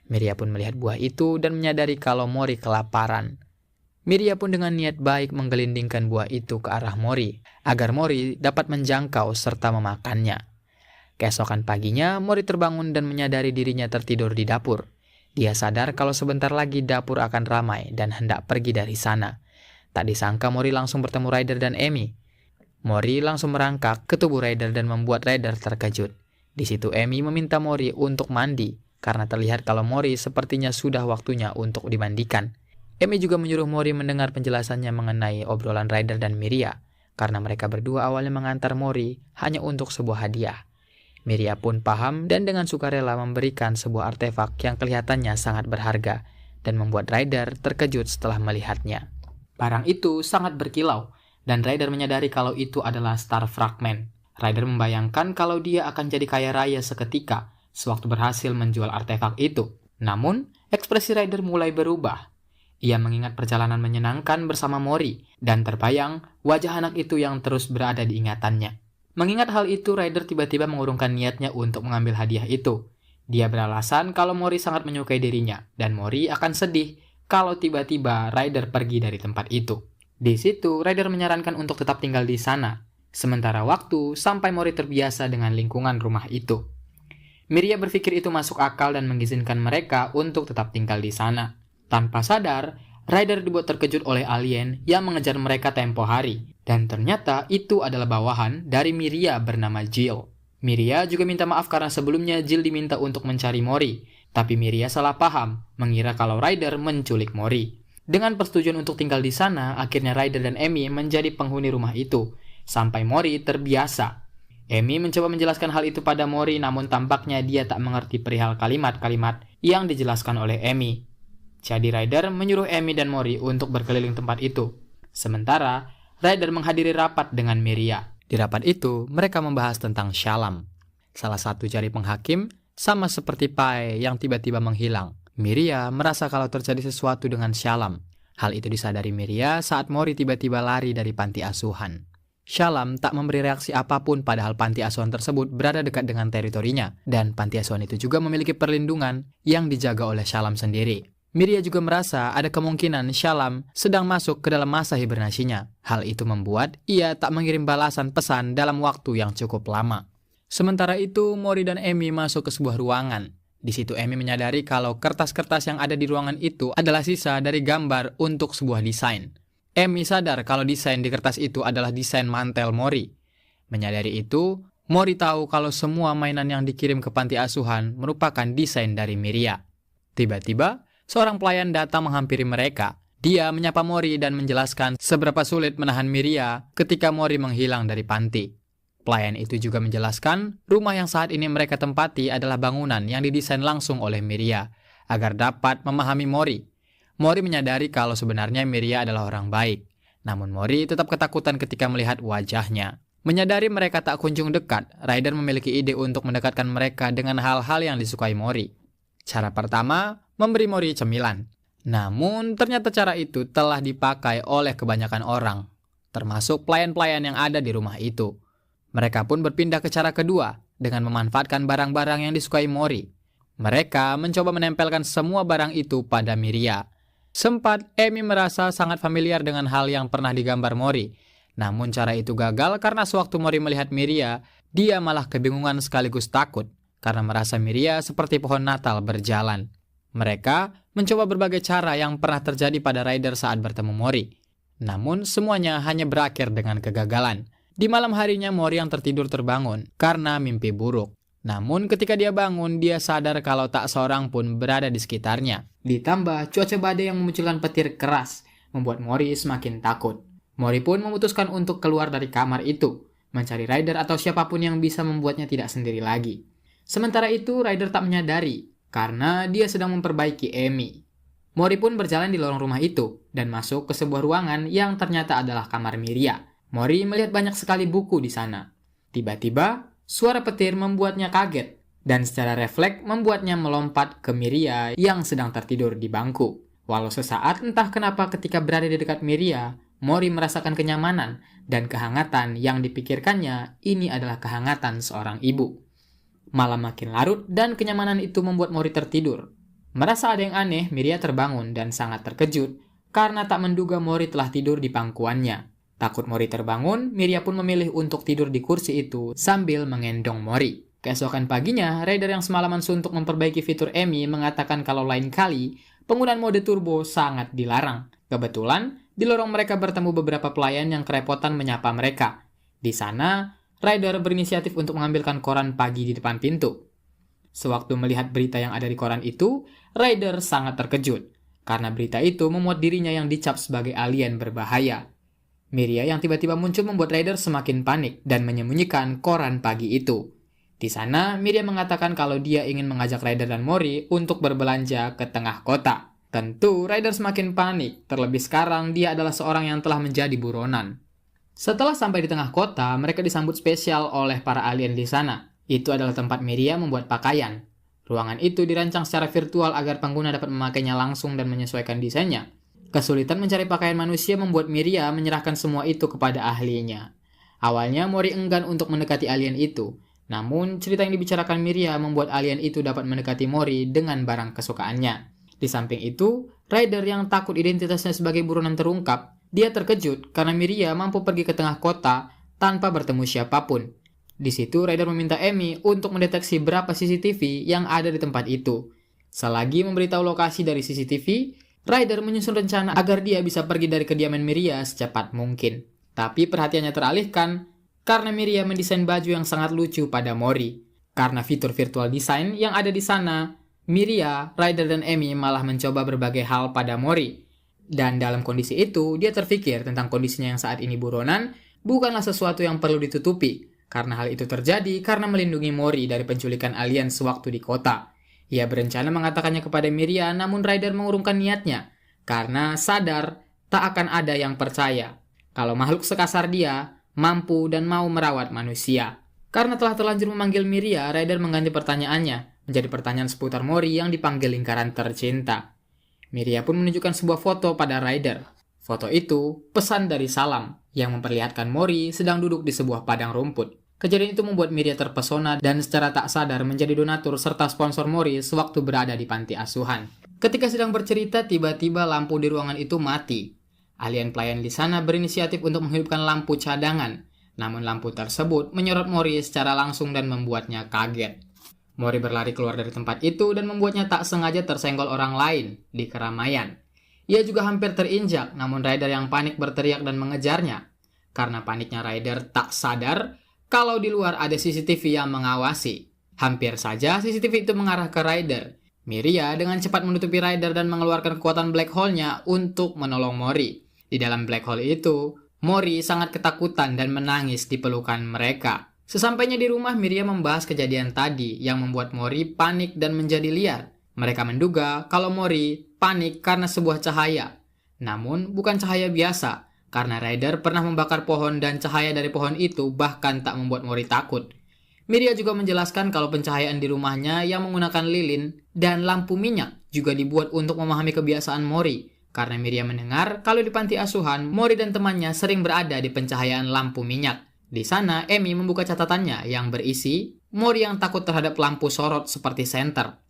Miria pun melihat buah itu dan menyadari kalau Mori kelaparan. Miria pun dengan niat baik menggelindingkan buah itu ke arah Mori, agar Mori dapat menjangkau serta memakannya. Keesokan paginya, Mori terbangun dan menyadari dirinya tertidur di dapur. Dia sadar kalau sebentar lagi dapur akan ramai dan hendak pergi dari sana. Tak disangka Mori langsung bertemu Ryder dan Amy. Mori langsung merangkak ke tubuh Ryder dan membuat Ryder terkejut. Di situ Amy meminta Mori untuk mandi karena terlihat kalau Mori sepertinya sudah waktunya untuk dimandikan. Amy juga menyuruh Mori mendengar penjelasannya mengenai obrolan Ryder dan Miria karena mereka berdua awalnya mengantar Mori hanya untuk sebuah hadiah. Miria pun paham dan dengan sukarela memberikan sebuah artefak yang kelihatannya sangat berharga dan membuat Ryder terkejut setelah melihatnya. Barang itu sangat berkilau. Dan Ryder menyadari kalau itu adalah Star Fragment. Ryder membayangkan kalau dia akan jadi kaya raya seketika sewaktu berhasil menjual artefak itu. Namun, ekspresi Ryder mulai berubah. Ia mengingat perjalanan menyenangkan bersama Mori dan terbayang wajah anak itu yang terus berada di ingatannya. Mengingat hal itu, Ryder tiba-tiba mengurungkan niatnya untuk mengambil hadiah itu. Dia beralasan kalau Mori sangat menyukai dirinya dan Mori akan sedih kalau tiba-tiba Ryder pergi dari tempat itu. Di situ, Ryder menyarankan untuk tetap tinggal di sana, sementara waktu sampai Mori terbiasa dengan lingkungan rumah itu. Miria berpikir itu masuk akal dan mengizinkan mereka untuk tetap tinggal di sana. Tanpa sadar, Ryder dibuat terkejut oleh alien yang mengejar mereka tempo hari, dan ternyata itu adalah bawahan dari Miria bernama Jill. Miria juga minta maaf karena sebelumnya Jill diminta untuk mencari Mori, tapi Miria salah paham, mengira kalau Ryder menculik Mori. Dengan persetujuan untuk tinggal di sana, akhirnya Ryder dan Amy menjadi penghuni rumah itu, sampai Mori terbiasa. Amy mencoba menjelaskan hal itu pada Mori, namun tampaknya dia tak mengerti perihal kalimat-kalimat yang dijelaskan oleh Amy. Jadi Ryder menyuruh Amy dan Mori untuk berkeliling tempat itu. Sementara, Ryder menghadiri rapat dengan Miria. Di rapat itu, mereka membahas tentang Shallam, salah satu jari penghakim, sama seperti Pai yang tiba-tiba menghilang. Miria merasa kalau terjadi sesuatu dengan Shallam. Hal itu disadari Miria saat Mori tiba-tiba lari dari panti asuhan. Shallam tak memberi reaksi apapun padahal panti asuhan tersebut berada dekat dengan teritorinya, dan panti asuhan itu juga memiliki perlindungan yang dijaga oleh Shallam sendiri. Miria juga merasa ada kemungkinan Shallam sedang masuk ke dalam masa hibernasinya. Hal itu membuat ia tak mengirim balasan pesan dalam waktu yang cukup lama. Sementara itu, Mori dan Emi masuk ke sebuah ruangan. Di situ Emi menyadari kalau kertas-kertas yang ada di ruangan itu adalah sisa dari gambar untuk sebuah desain. Emi sadar kalau desain di kertas itu adalah desain mantel Mori. Menyadari itu, Mori tahu kalau semua mainan yang dikirim ke panti asuhan merupakan desain dari Miria. Tiba-tiba, seorang pelayan datang menghampiri mereka. Dia menyapa Mori dan menjelaskan seberapa sulit menahan Miria ketika Mori menghilang dari panti. Pelayan itu juga menjelaskan rumah yang saat ini mereka tempati adalah bangunan yang didesain langsung oleh Miria agar dapat memahami Mori. Mori menyadari kalau sebenarnya Miria adalah orang baik. Namun Mori tetap ketakutan ketika melihat wajahnya. Menyadari mereka tak kunjung dekat, Ryder memiliki ide untuk mendekatkan mereka dengan hal-hal yang disukai Mori. Cara pertama, memberi Mori cemilan. Namun ternyata cara itu telah dipakai oleh kebanyakan orang, termasuk pelayan-pelayan yang ada di rumah itu. Mereka pun berpindah ke cara kedua dengan memanfaatkan barang-barang yang disukai Mori. Mereka mencoba menempelkan semua barang itu pada Miria. Sempat Emi merasa sangat familiar dengan hal yang pernah digambar Mori. Namun cara itu gagal karena sewaktu Mori melihat Miria, dia malah kebingungan sekaligus takut karena merasa Miria seperti pohon Natal berjalan. Mereka mencoba berbagai cara yang pernah terjadi pada Ryder saat bertemu Mori. Namun semuanya hanya berakhir dengan kegagalan. Di malam harinya Mori yang tertidur terbangun karena mimpi buruk. Namun ketika dia bangun, dia sadar kalau tak seorang pun berada di sekitarnya. Ditambah cuaca badai yang memunculkan petir keras, membuat Mori semakin takut. Mori pun memutuskan untuk keluar dari kamar itu, mencari Ryder atau siapapun yang bisa membuatnya tidak sendiri lagi. Sementara itu, Ryder tak menyadari karena dia sedang memperbaiki Emi. Mori pun berjalan di lorong rumah itu dan masuk ke sebuah ruangan yang ternyata adalah kamar Miria. Mori melihat banyak sekali buku di sana. Tiba-tiba, suara petir membuatnya kaget dan secara refleks membuatnya melompat ke Miria yang sedang tertidur di bangku. Walau sesaat entah kenapa ketika berada di dekat Miria, Mori merasakan kenyamanan dan kehangatan yang dipikirkannya ini adalah kehangatan seorang ibu. Malam makin larut dan kenyamanan itu membuat Mori tertidur. Merasa ada yang aneh, Miria terbangun dan sangat terkejut karena tak menduga Mori telah tidur di pangkuannya. Takut Mori terbangun, Miria pun memilih untuk tidur di kursi itu sambil mengendong Mori. Keesokan paginya, Ryder yang semalaman suntuk memperbaiki fitur Emi mengatakan kalau lain kali, penggunaan mode turbo sangat dilarang. Kebetulan, di lorong mereka bertemu beberapa pelayan yang kerepotan menyapa mereka. Di sana, Ryder berinisiatif untuk mengambilkan koran pagi di depan pintu. Sewaktu melihat berita yang ada di koran itu, Ryder sangat terkejut, karena berita itu memuat dirinya yang dicap sebagai alien berbahaya. Miria yang tiba-tiba muncul membuat Ryder semakin panik dan menyembunyikan koran pagi itu. Di sana, Miria mengatakan kalau dia ingin mengajak Ryder dan Mori untuk berbelanja ke tengah kota. Tentu, Ryder semakin panik, terlebih sekarang dia adalah seorang yang telah menjadi buronan. Setelah sampai di tengah kota, mereka disambut spesial oleh para alien di sana. Itu adalah tempat Miria membuat pakaian. Ruangan itu dirancang secara virtual agar pengguna dapat memakainya langsung dan menyesuaikan desainnya. Kesulitan mencari pakaian manusia membuat Miria menyerahkan semua itu kepada ahlinya. Awalnya Mori enggan untuk mendekati alien itu. Namun, cerita yang dibicarakan Miria membuat alien itu dapat mendekati Mori dengan barang kesukaannya. Di samping itu, Ryder yang takut identitasnya sebagai buronan terungkap, dia terkejut karena Miria mampu pergi ke tengah kota tanpa bertemu siapapun. Di situ, Ryder meminta Emi untuk mendeteksi berapa CCTV yang ada di tempat itu. Selagi memberitahu lokasi dari CCTV, Ryder menyusun rencana agar dia bisa pergi dari kediaman Miria secepat mungkin. Tapi perhatiannya teralihkan karena Miria mendesain baju yang sangat lucu pada Mori. Karena fitur virtual design yang ada di sana, Miria, Ryder, dan Emi malah mencoba berbagai hal pada Mori. Dan dalam kondisi itu, dia terpikir tentang kondisinya yang saat ini buronan bukanlah sesuatu yang perlu ditutupi. Karena hal itu terjadi karena melindungi Mori dari penculikan alien sewaktu di kota. Ia berencana mengatakannya kepada Miria, namun Ryder mengurungkan niatnya karena sadar tak akan ada yang percaya. kalau makhluk sekasar dia mampu dan mau merawat manusia. Karena telah terlanjur memanggil Miria, Ryder mengganti pertanyaannya menjadi pertanyaan seputar Mori yang dipanggil lingkaran tercinta. Miria pun menunjukkan sebuah foto pada Ryder. Foto itu pesan dari Salam yang memperlihatkan Mori sedang duduk di sebuah padang rumput. Kejadian itu membuat Miria terpesona dan secara tak sadar menjadi donatur serta sponsor Mori sewaktu berada di panti asuhan. Ketika sedang bercerita, tiba-tiba lampu di ruangan itu mati. Alien pelayan di sana berinisiatif untuk menghidupkan lampu cadangan, namun lampu tersebut menyorot Mori secara langsung dan membuatnya kaget. Mori berlari keluar dari tempat itu dan membuatnya tak sengaja tersenggol orang lain di keramaian. Ia juga hampir terinjak, namun Ryder yang panik berteriak dan mengejarnya. Karena paniknya, Ryder tak sadar kalau di luar ada CCTV yang mengawasi. Hampir saja CCTV itu mengarah ke Ryder. Miria dengan cepat menutupi Ryder dan mengeluarkan kekuatan black hole-nya untuk menolong Mori. Di dalam black hole itu, Mori sangat ketakutan dan menangis di pelukan mereka. Sesampainya di rumah, Miria membahas kejadian tadi yang membuat Mori panik dan menjadi liar. Mereka menduga kalau Mori panik karena sebuah cahaya. Namun bukan cahaya biasa, karena Ryder pernah membakar pohon dan cahaya dari pohon itu bahkan tak membuat Mori takut. Miria juga menjelaskan kalau pencahayaan di rumahnya yang menggunakan lilin dan lampu minyak juga dibuat untuk memahami kebiasaan Mori. Karena Miria mendengar kalau di panti asuhan, Mori dan temannya sering berada di pencahayaan lampu minyak. Di sana, Amy membuka catatannya yang berisi Mori yang takut terhadap lampu sorot seperti senter.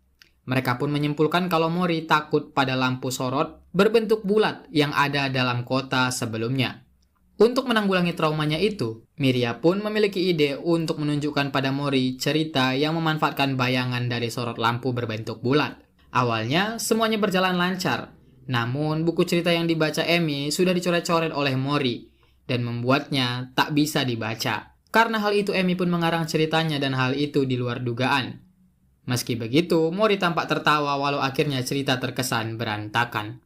Mereka pun menyimpulkan kalau Mori takut pada lampu sorot berbentuk bulat yang ada dalam kota sebelumnya. Untuk menanggulangi traumanya itu, Miria pun memiliki ide untuk menunjukkan pada Mori cerita yang memanfaatkan bayangan dari sorot lampu berbentuk bulat. Awalnya, semuanya berjalan lancar. Namun, buku cerita yang dibaca Amy sudah dicoret-coret oleh Mori dan membuatnya tak bisa dibaca. Karena hal itu, Amy pun mengarang ceritanya dan hal itu di luar dugaan. Meski begitu, Mori tampak tertawa walau akhirnya cerita terkesan berantakan.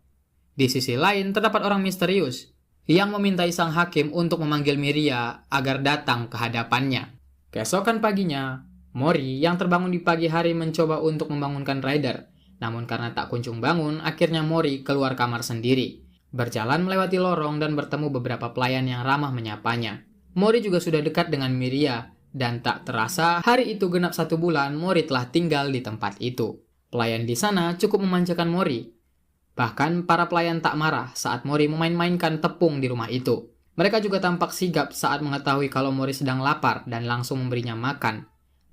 Di sisi lain, terdapat orang misterius yang memintai sang hakim untuk memanggil Miria agar datang ke hadapannya. Keesokan paginya, Mori yang terbangun di pagi hari mencoba untuk membangunkan Ryder. Namun karena tak kunjung bangun, akhirnya Mori keluar kamar sendiri. Berjalan melewati lorong dan bertemu beberapa pelayan yang ramah menyapanya. Mori juga sudah dekat dengan Miria, dan tak terasa hari itu genap 1 bulan Mori telah tinggal di tempat itu. Pelayan di sana cukup memanjakan Mori. Bahkan para pelayan tak marah saat Mori memain-mainkan tepung di rumah itu. Mereka juga tampak sigap saat mengetahui kalau Mori sedang lapar dan langsung memberinya makan.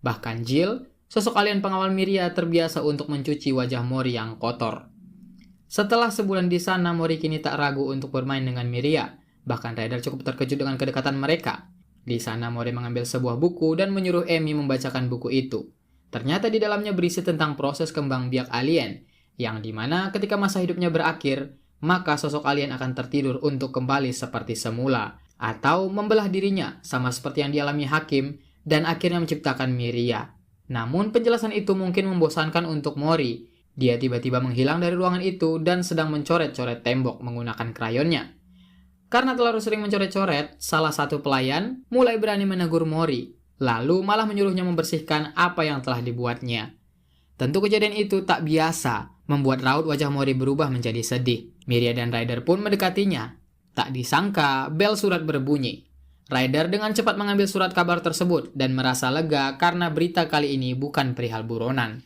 Bahkan Jill, sosok alien pengawal Miria, terbiasa untuk mencuci wajah Mori yang kotor. Setelah sebulan di sana, Mori kini tak ragu untuk bermain dengan Miria. Bahkan Ryder cukup terkejut dengan kedekatan mereka. Di sana Mori mengambil sebuah buku dan menyuruh Amy membacakan buku itu. Ternyata di dalamnya berisi tentang proses kembang biak alien, yang dimana ketika masa hidupnya berakhir, maka sosok alien akan tertidur untuk kembali seperti semula, atau membelah dirinya sama seperti yang dialami Hakim dan akhirnya menciptakan Miria. Namun penjelasan itu mungkin membosankan untuk Mori. Dia tiba-tiba menghilang dari ruangan itu dan sedang mencoret-coret tembok menggunakan krayonnya. Karena terlalu sering mencoret-coret, salah satu pelayan mulai berani menegur Mori, lalu malah menyuruhnya membersihkan apa yang telah dibuatnya. Tentu kejadian itu tak biasa, membuat raut wajah Mori berubah menjadi sedih. Miria dan Ryder pun mendekatinya. Tak disangka, bel surat berbunyi. Ryder dengan cepat mengambil surat kabar tersebut dan merasa lega karena berita kali ini bukan perihal buronan.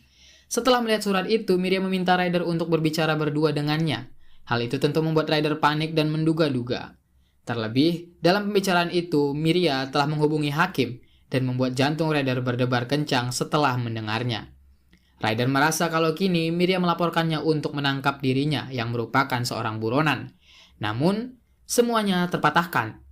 Setelah melihat surat itu, Miria meminta Ryder untuk berbicara berdua dengannya. Hal itu tentu membuat Ryder panik dan menduga-duga. Terlebih, dalam pembicaraan itu, Miria telah menghubungi Hakim dan membuat jantung Ryder berdebar kencang setelah mendengarnya. Ryder merasa kalau kini Miria melaporkannya untuk menangkap dirinya yang merupakan seorang buronan. Namun, semuanya terpatahkan.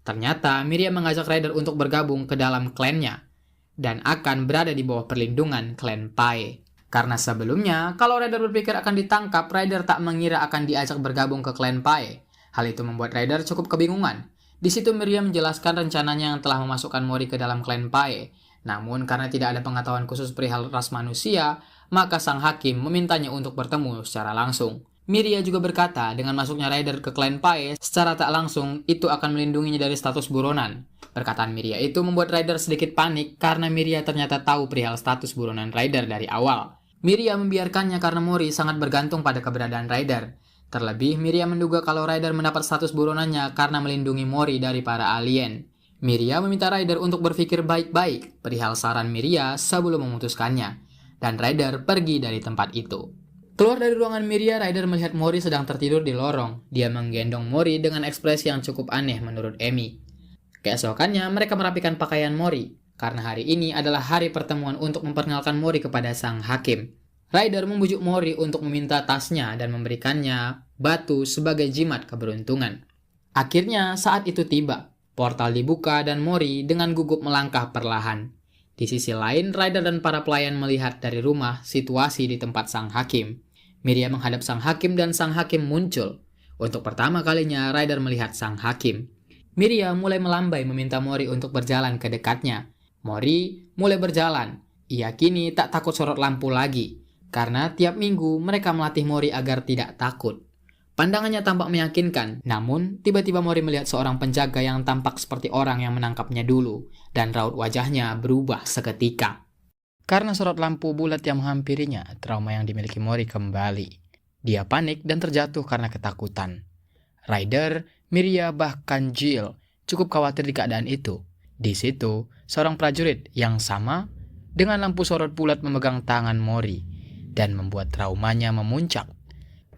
Ternyata Miria mengajak Ryder untuk bergabung ke dalam klannya dan akan berada di bawah perlindungan klan Pai. Karena sebelumnya, kalau Ryder berpikir akan ditangkap, Ryder tak mengira akan diajak bergabung ke klan Pai. Hal itu membuat Ryder cukup kebingungan. Di situ Miria menjelaskan rencananya yang telah memasukkan Mori ke dalam klan Pai. Namun karena tidak ada pengetahuan khusus perihal ras manusia, maka sang hakim memintanya untuk bertemu secara langsung. Miria juga berkata dengan masuknya Ryder ke klan Pai, secara tak langsung itu akan melindunginya dari status buronan. Perkataan Miria itu membuat Ryder sedikit panik karena Miria ternyata tahu perihal status buronan Ryder dari awal. Miria membiarkannya karena Mori sangat bergantung pada keberadaan Ryder. Terlebih, Miria menduga kalau Ryder mendapat status buronannya karena melindungi Mori dari para alien. Miria meminta Ryder untuk berpikir baik-baik perihal saran Miria sebelum memutuskannya, dan Ryder pergi dari tempat itu. Keluar dari ruangan Miria, Ryder melihat Mori sedang tertidur di lorong. Dia menggendong Mori dengan ekspresi yang cukup aneh menurut Amy. Keesokannya, mereka merapikan pakaian Mori, karena hari ini adalah hari pertemuan untuk memperkenalkan Mori kepada sang hakim. Ryder membujuk Mori untuk meminta tasnya dan memberikannya batu sebagai jimat keberuntungan. Akhirnya saat itu tiba. Portal dibuka dan Mori dengan gugup melangkah perlahan. Di sisi lain, Ryder dan para pelayan melihat dari rumah situasi di tempat sang hakim. Miria menghadap sang hakim dan sang hakim muncul. Untuk pertama kalinya, Ryder melihat sang hakim. Miria mulai melambai meminta Mori untuk berjalan ke dekatnya. Mori mulai berjalan. Ia kini tak takut sorot lampu lagi. Karena tiap minggu mereka melatih Mori agar tidak takut. Pandangannya tampak meyakinkan, namun tiba-tiba Mori melihat seorang penjaga yang tampak seperti orang yang menangkapnya dulu, dan raut wajahnya berubah seketika. Karena sorot lampu bulat yang menghampirinya, trauma yang dimiliki Mori kembali. Dia panik dan terjatuh karena ketakutan. Ryder, Miria, bahkan Jill cukup khawatir di keadaan itu. Di situ, seorang prajurit yang sama dengan lampu sorot bulat memegang tangan Mori dan membuat traumanya memuncak.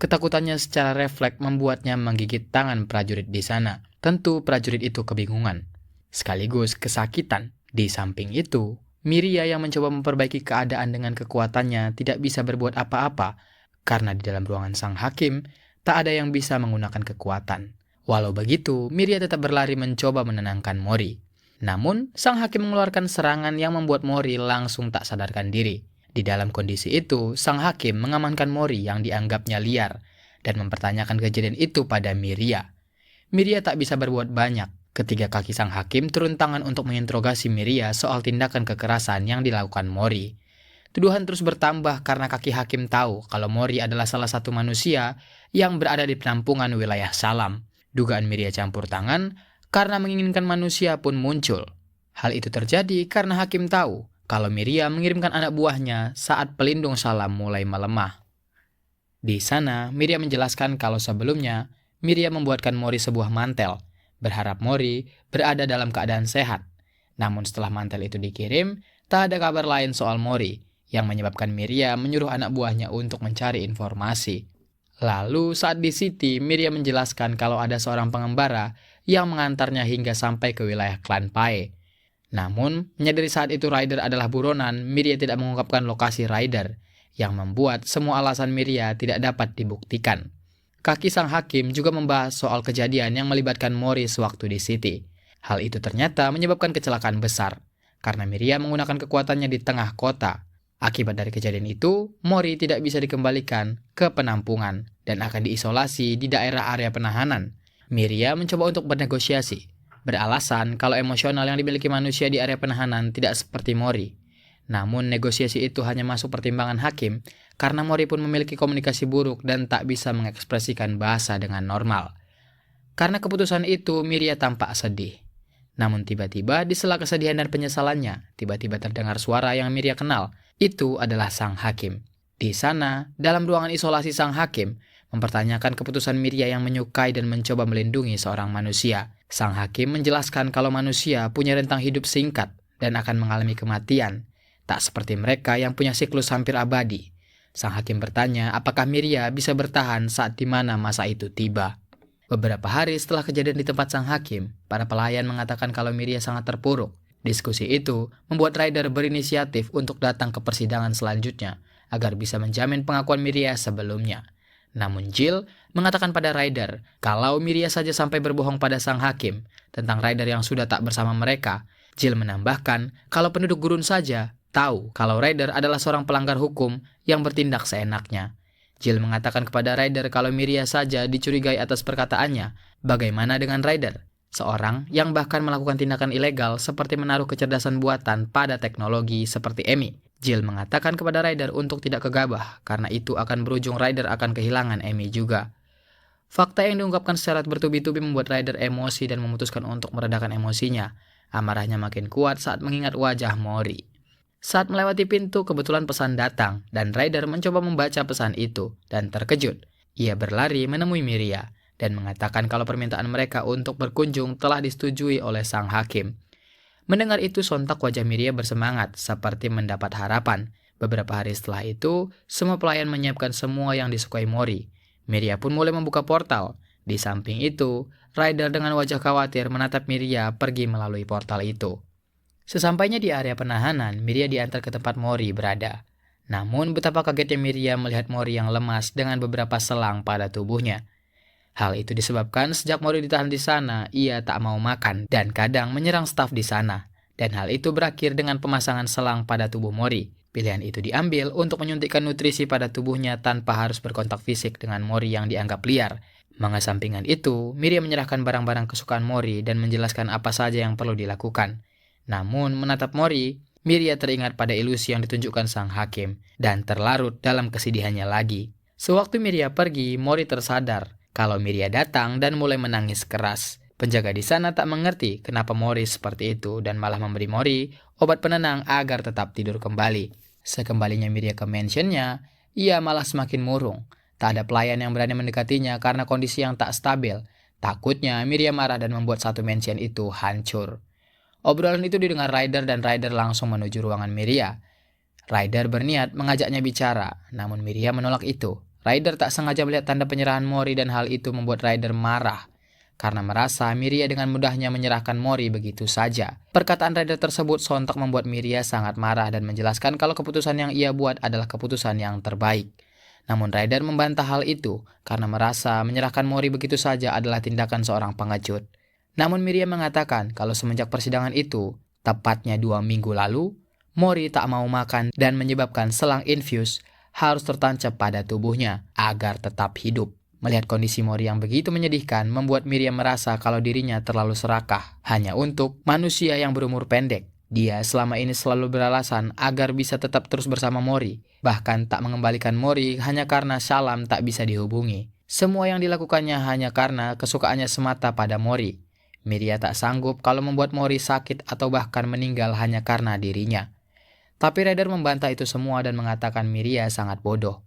Ketakutannya secara refleks membuatnya menggigit tangan prajurit di sana. Tentu prajurit itu kebingungan, sekaligus kesakitan. Di samping itu, Miria yang mencoba memperbaiki keadaan dengan kekuatannya tidak bisa berbuat apa-apa, karena di dalam ruangan sang hakim, tak ada yang bisa menggunakan kekuatan. Walau begitu, Miria tetap berlari mencoba menenangkan Mori. Namun, sang hakim mengeluarkan serangan yang membuat Mori langsung tak sadarkan diri. Di dalam kondisi itu, sang hakim mengamankan Mori yang dianggapnya liar dan mempertanyakan kejadian itu pada Miria. Miria tak bisa berbuat banyak. Ketiga kaki sang hakim turun tangan untuk menginterogasi Miria soal tindakan kekerasan yang dilakukan Mori. Tuduhan terus bertambah karena kaki hakim tahu kalau Mori adalah salah satu manusia yang berada di penampungan wilayah Salam. Dugaan Miria campur tangan karena menginginkan manusia pun muncul. Hal itu terjadi karena hakim tahu kalau Miria mengirimkan anak buahnya saat pelindung Salam mulai melemah. Di sana, Miria menjelaskan kalau sebelumnya, Miria membuatkan Mori sebuah mantel, berharap Mori berada dalam keadaan sehat. Namun setelah mantel itu dikirim, tak ada kabar lain soal Mori, yang menyebabkan Miria menyuruh anak buahnya untuk mencari informasi. Lalu saat di City, Miria menjelaskan kalau ada seorang pengembara yang mengantarnya hingga sampai ke wilayah klan Pae. Namun, menyadari saat itu Ryder adalah buronan, Miria tidak mengungkapkan lokasi Ryder, yang membuat semua alasan Miria tidak dapat dibuktikan. Kaki sang hakim juga membahas soal kejadian yang melibatkan Mori sewaktu di City. Hal itu ternyata menyebabkan kecelakaan besar, karena Miria menggunakan kekuatannya di tengah kota. Akibat dari kejadian itu, Mori tidak bisa dikembalikan ke penampungan dan akan diisolasi di daerah area penahanan. Miria mencoba untuk bernegosiasi, beralasan kalau emosional yang dimiliki manusia di area penahanan tidak seperti Mori. Namun negosiasi itu hanya masuk pertimbangan hakim karena Mori pun memiliki komunikasi buruk dan tak bisa mengekspresikan bahasa dengan normal. Karena keputusan itu, Miria tampak sedih. Namun tiba-tiba di sela kesedihan dan penyesalannya, tiba-tiba terdengar suara yang Miria kenal. Itu adalah sang hakim. Di sana, dalam ruangan isolasi sang hakim, mempertanyakan keputusan Miria yang menyukai dan mencoba melindungi seorang manusia. Sang hakim menjelaskan kalau manusia punya rentang hidup singkat dan akan mengalami kematian, tak seperti mereka yang punya siklus hampir abadi. Sang hakim bertanya apakah Miria bisa bertahan saat di mana masa itu tiba. Beberapa hari setelah kejadian di tempat sang hakim, para pelayan mengatakan kalau Miria sangat terpuruk. Diskusi itu membuat Ryder berinisiatif untuk datang ke persidangan selanjutnya agar bisa menjamin pengakuan Miria sebelumnya. Namun Jill mengatakan pada Ryder kalau Miria saja sampai berbohong pada sang hakim tentang Ryder yang sudah tak bersama mereka. Jill menambahkan kalau penduduk gurun saja tahu kalau Ryder adalah seorang pelanggar hukum yang bertindak seenaknya. Jill mengatakan kepada Ryder kalau Miria saja dicurigai atas perkataannya. Bagaimana dengan Ryder? Seorang yang bahkan melakukan tindakan ilegal seperti menaruh kecerdasan buatan pada teknologi seperti Amy. Jill mengatakan kepada Ryder untuk tidak gegabah, karena itu akan berujung Ryder akan kehilangan Amy juga. Fakta yang diungkapkan secara bertubi-tubi membuat Ryder emosi dan memutuskan untuk meredakan emosinya. Amarahnya makin kuat saat mengingat wajah Mori. Saat melewati pintu, kebetulan pesan datang, dan Ryder mencoba membaca pesan itu, dan terkejut. Ia berlari menemui Miria dan mengatakan kalau permintaan mereka untuk berkunjung telah disetujui oleh sang hakim. Mendengar itu sontak wajah Miria bersemangat seperti mendapat harapan. Beberapa hari setelah itu, semua pelayan menyiapkan semua yang disukai Mori. Miria pun mulai membuka portal. Di samping itu, Ryder dengan wajah khawatir menatap Miria pergi melalui portal itu. Sesampainya di area penahanan, Miria diantar ke tempat Mori berada. Namun betapa kagetnya Miria melihat Mori yang lemas dengan beberapa selang pada tubuhnya. Hal itu disebabkan sejak Mori ditahan di sana, ia tak mau makan dan kadang menyerang staf di sana. Dan hal itu berakhir dengan pemasangan selang pada tubuh Mori. Pilihan itu diambil untuk menyuntikkan nutrisi pada tubuhnya tanpa harus berkontak fisik dengan Mori yang dianggap liar. Mengesampingkan itu, Miria menyerahkan barang-barang kesukaan Mori dan menjelaskan apa saja yang perlu dilakukan. Namun menatap Mori, Miria teringat pada ilusi yang ditunjukkan sang hakim dan terlarut dalam kesedihannya lagi. Sewaktu Miria pergi, Mori tersadar kalau Miria datang dan mulai menangis keras. Penjaga di sana tak mengerti kenapa Mori seperti itu dan malah memberi Mori obat penenang agar tetap tidur kembali. Sekembalinya Miria ke mansionnya, ia malah semakin murung. Tak ada pelayan yang berani mendekatinya karena kondisi yang tak stabil. Takutnya Miria marah dan membuat satu mansion itu hancur. Obrolan itu didengar Ryder dan Ryder langsung menuju ruangan Miria. Ryder berniat mengajaknya bicara, namun Miria menolak itu. Ryder tak sengaja melihat tanda penyerahan Mori dan hal itu membuat Ryder marah karena merasa Miria dengan mudahnya menyerahkan Mori begitu saja. Perkataan Ryder tersebut sontak membuat Miria sangat marah dan menjelaskan kalau keputusan yang ia buat adalah keputusan yang terbaik. Namun Ryder membantah hal itu karena merasa menyerahkan Mori begitu saja adalah tindakan seorang pengecut. Namun Miria mengatakan kalau semenjak persidangan itu, tepatnya 2 minggu lalu, Mori tak mau makan dan menyebabkan selang infus harus tertancap pada tubuhnya agar tetap hidup. Melihat kondisi Mori yang begitu menyedihkan membuat Miria merasa kalau dirinya terlalu serakah hanya untuk manusia yang berumur pendek. Dia selama ini selalu beralasan agar bisa tetap terus bersama Mori, bahkan tak mengembalikan Mori hanya karena Shallam tak bisa dihubungi. Semua yang dilakukannya hanya karena kesukaannya semata pada Mori. Miria tak sanggup kalau membuat Mori sakit atau bahkan meninggal hanya karena dirinya. Tapi Ryder membantah itu semua dan mengatakan Miria sangat bodoh.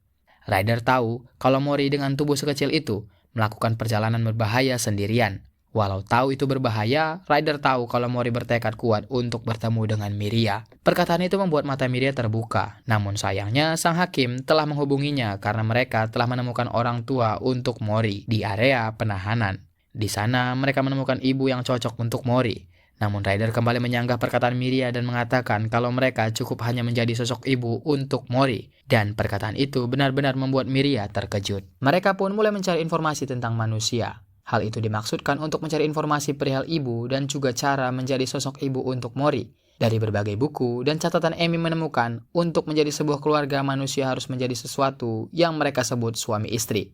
Ryder tahu kalau Mori dengan tubuh sekecil itu melakukan perjalanan berbahaya sendirian. Walau tahu itu berbahaya, Ryder tahu kalau Mori bertekad kuat untuk bertemu dengan Miria. Perkataan itu membuat mata Miria terbuka. Namun sayangnya sang hakim telah menghubunginya karena mereka telah menemukan orang tua untuk Mori di area penahanan. Di sana mereka menemukan ibu yang cocok untuk Mori. Namun Ryder kembali menyanggah perkataan Miria dan mengatakan kalau mereka cukup hanya menjadi sosok ibu untuk Mori. Dan perkataan itu benar-benar membuat Miria terkejut. Mereka pun mulai mencari informasi tentang manusia. Hal itu dimaksudkan untuk mencari informasi perihal ibu dan juga cara menjadi sosok ibu untuk Mori. Dari berbagai buku dan catatan Amy menemukan untuk menjadi sebuah keluarga manusia harus menjadi sesuatu yang mereka sebut suami istri.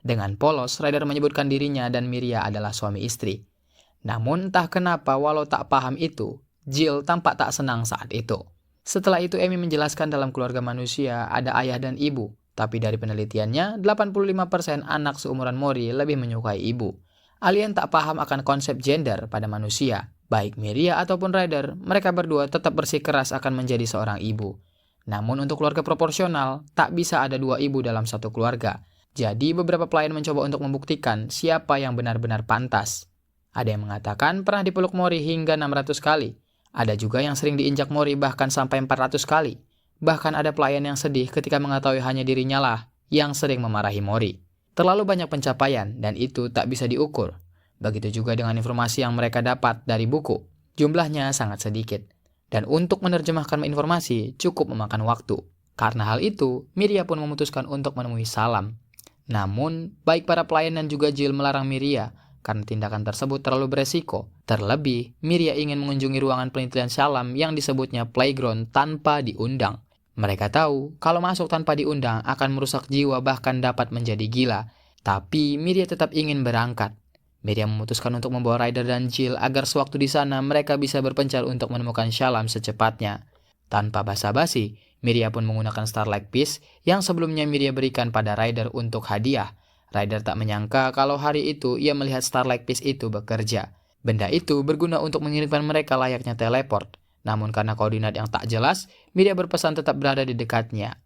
Dengan polos, Ryder menyebutkan dirinya dan Miria adalah suami istri. Namun entah kenapa walau tak paham itu, Jill tampak tak senang saat itu. Setelah itu Amy menjelaskan dalam keluarga manusia ada ayah dan ibu. Tapi dari penelitiannya, 85% anak seumuran Mori lebih menyukai ibu. Alien tak paham akan konsep gender pada manusia. Baik Miria ataupun Ryder, mereka berdua tetap bersikeras akan menjadi seorang ibu. Namun untuk keluarga proporsional, tak bisa ada 2 ibu dalam satu keluarga. Jadi beberapa pelayan mencoba untuk membuktikan siapa yang benar-benar pantas. Ada yang mengatakan pernah dipeluk Mori hingga 600 kali. Ada juga yang sering diinjak Mori bahkan sampai 400 kali. Bahkan ada pelayan yang sedih ketika mengetahui hanya dirinya lah yang sering memarahi Mori. Terlalu banyak pencapaian dan itu tak bisa diukur. Begitu juga dengan informasi yang mereka dapat dari buku. Jumlahnya sangat sedikit. Dan untuk menerjemahkan informasi cukup memakan waktu. Karena hal itu, Miria pun memutuskan untuk menemui Shallam. Namun, baik para pelayan dan juga Jill melarang Miria karena tindakan tersebut terlalu beresiko. Terlebih, Miria ingin mengunjungi ruangan penelitian Shallam yang disebutnya playground tanpa diundang. Mereka tahu kalau masuk tanpa diundang akan merusak jiwa bahkan dapat menjadi gila. Tapi Miria tetap ingin berangkat. Miria memutuskan untuk membawa Ryder dan Jill agar sewaktu di sana mereka bisa berpencar untuk menemukan Shallam secepatnya. Tanpa basa-basi, Miria pun menggunakan Starlight Piece yang sebelumnya Miria berikan pada Ryder untuk hadiah. Ryder tak menyangka kalau hari itu ia melihat Starlight Piece itu bekerja. Benda itu berguna untuk mengirimkan mereka layaknya teleport. Namun karena koordinat yang tak jelas, Miria berpesan tetap berada di dekatnya.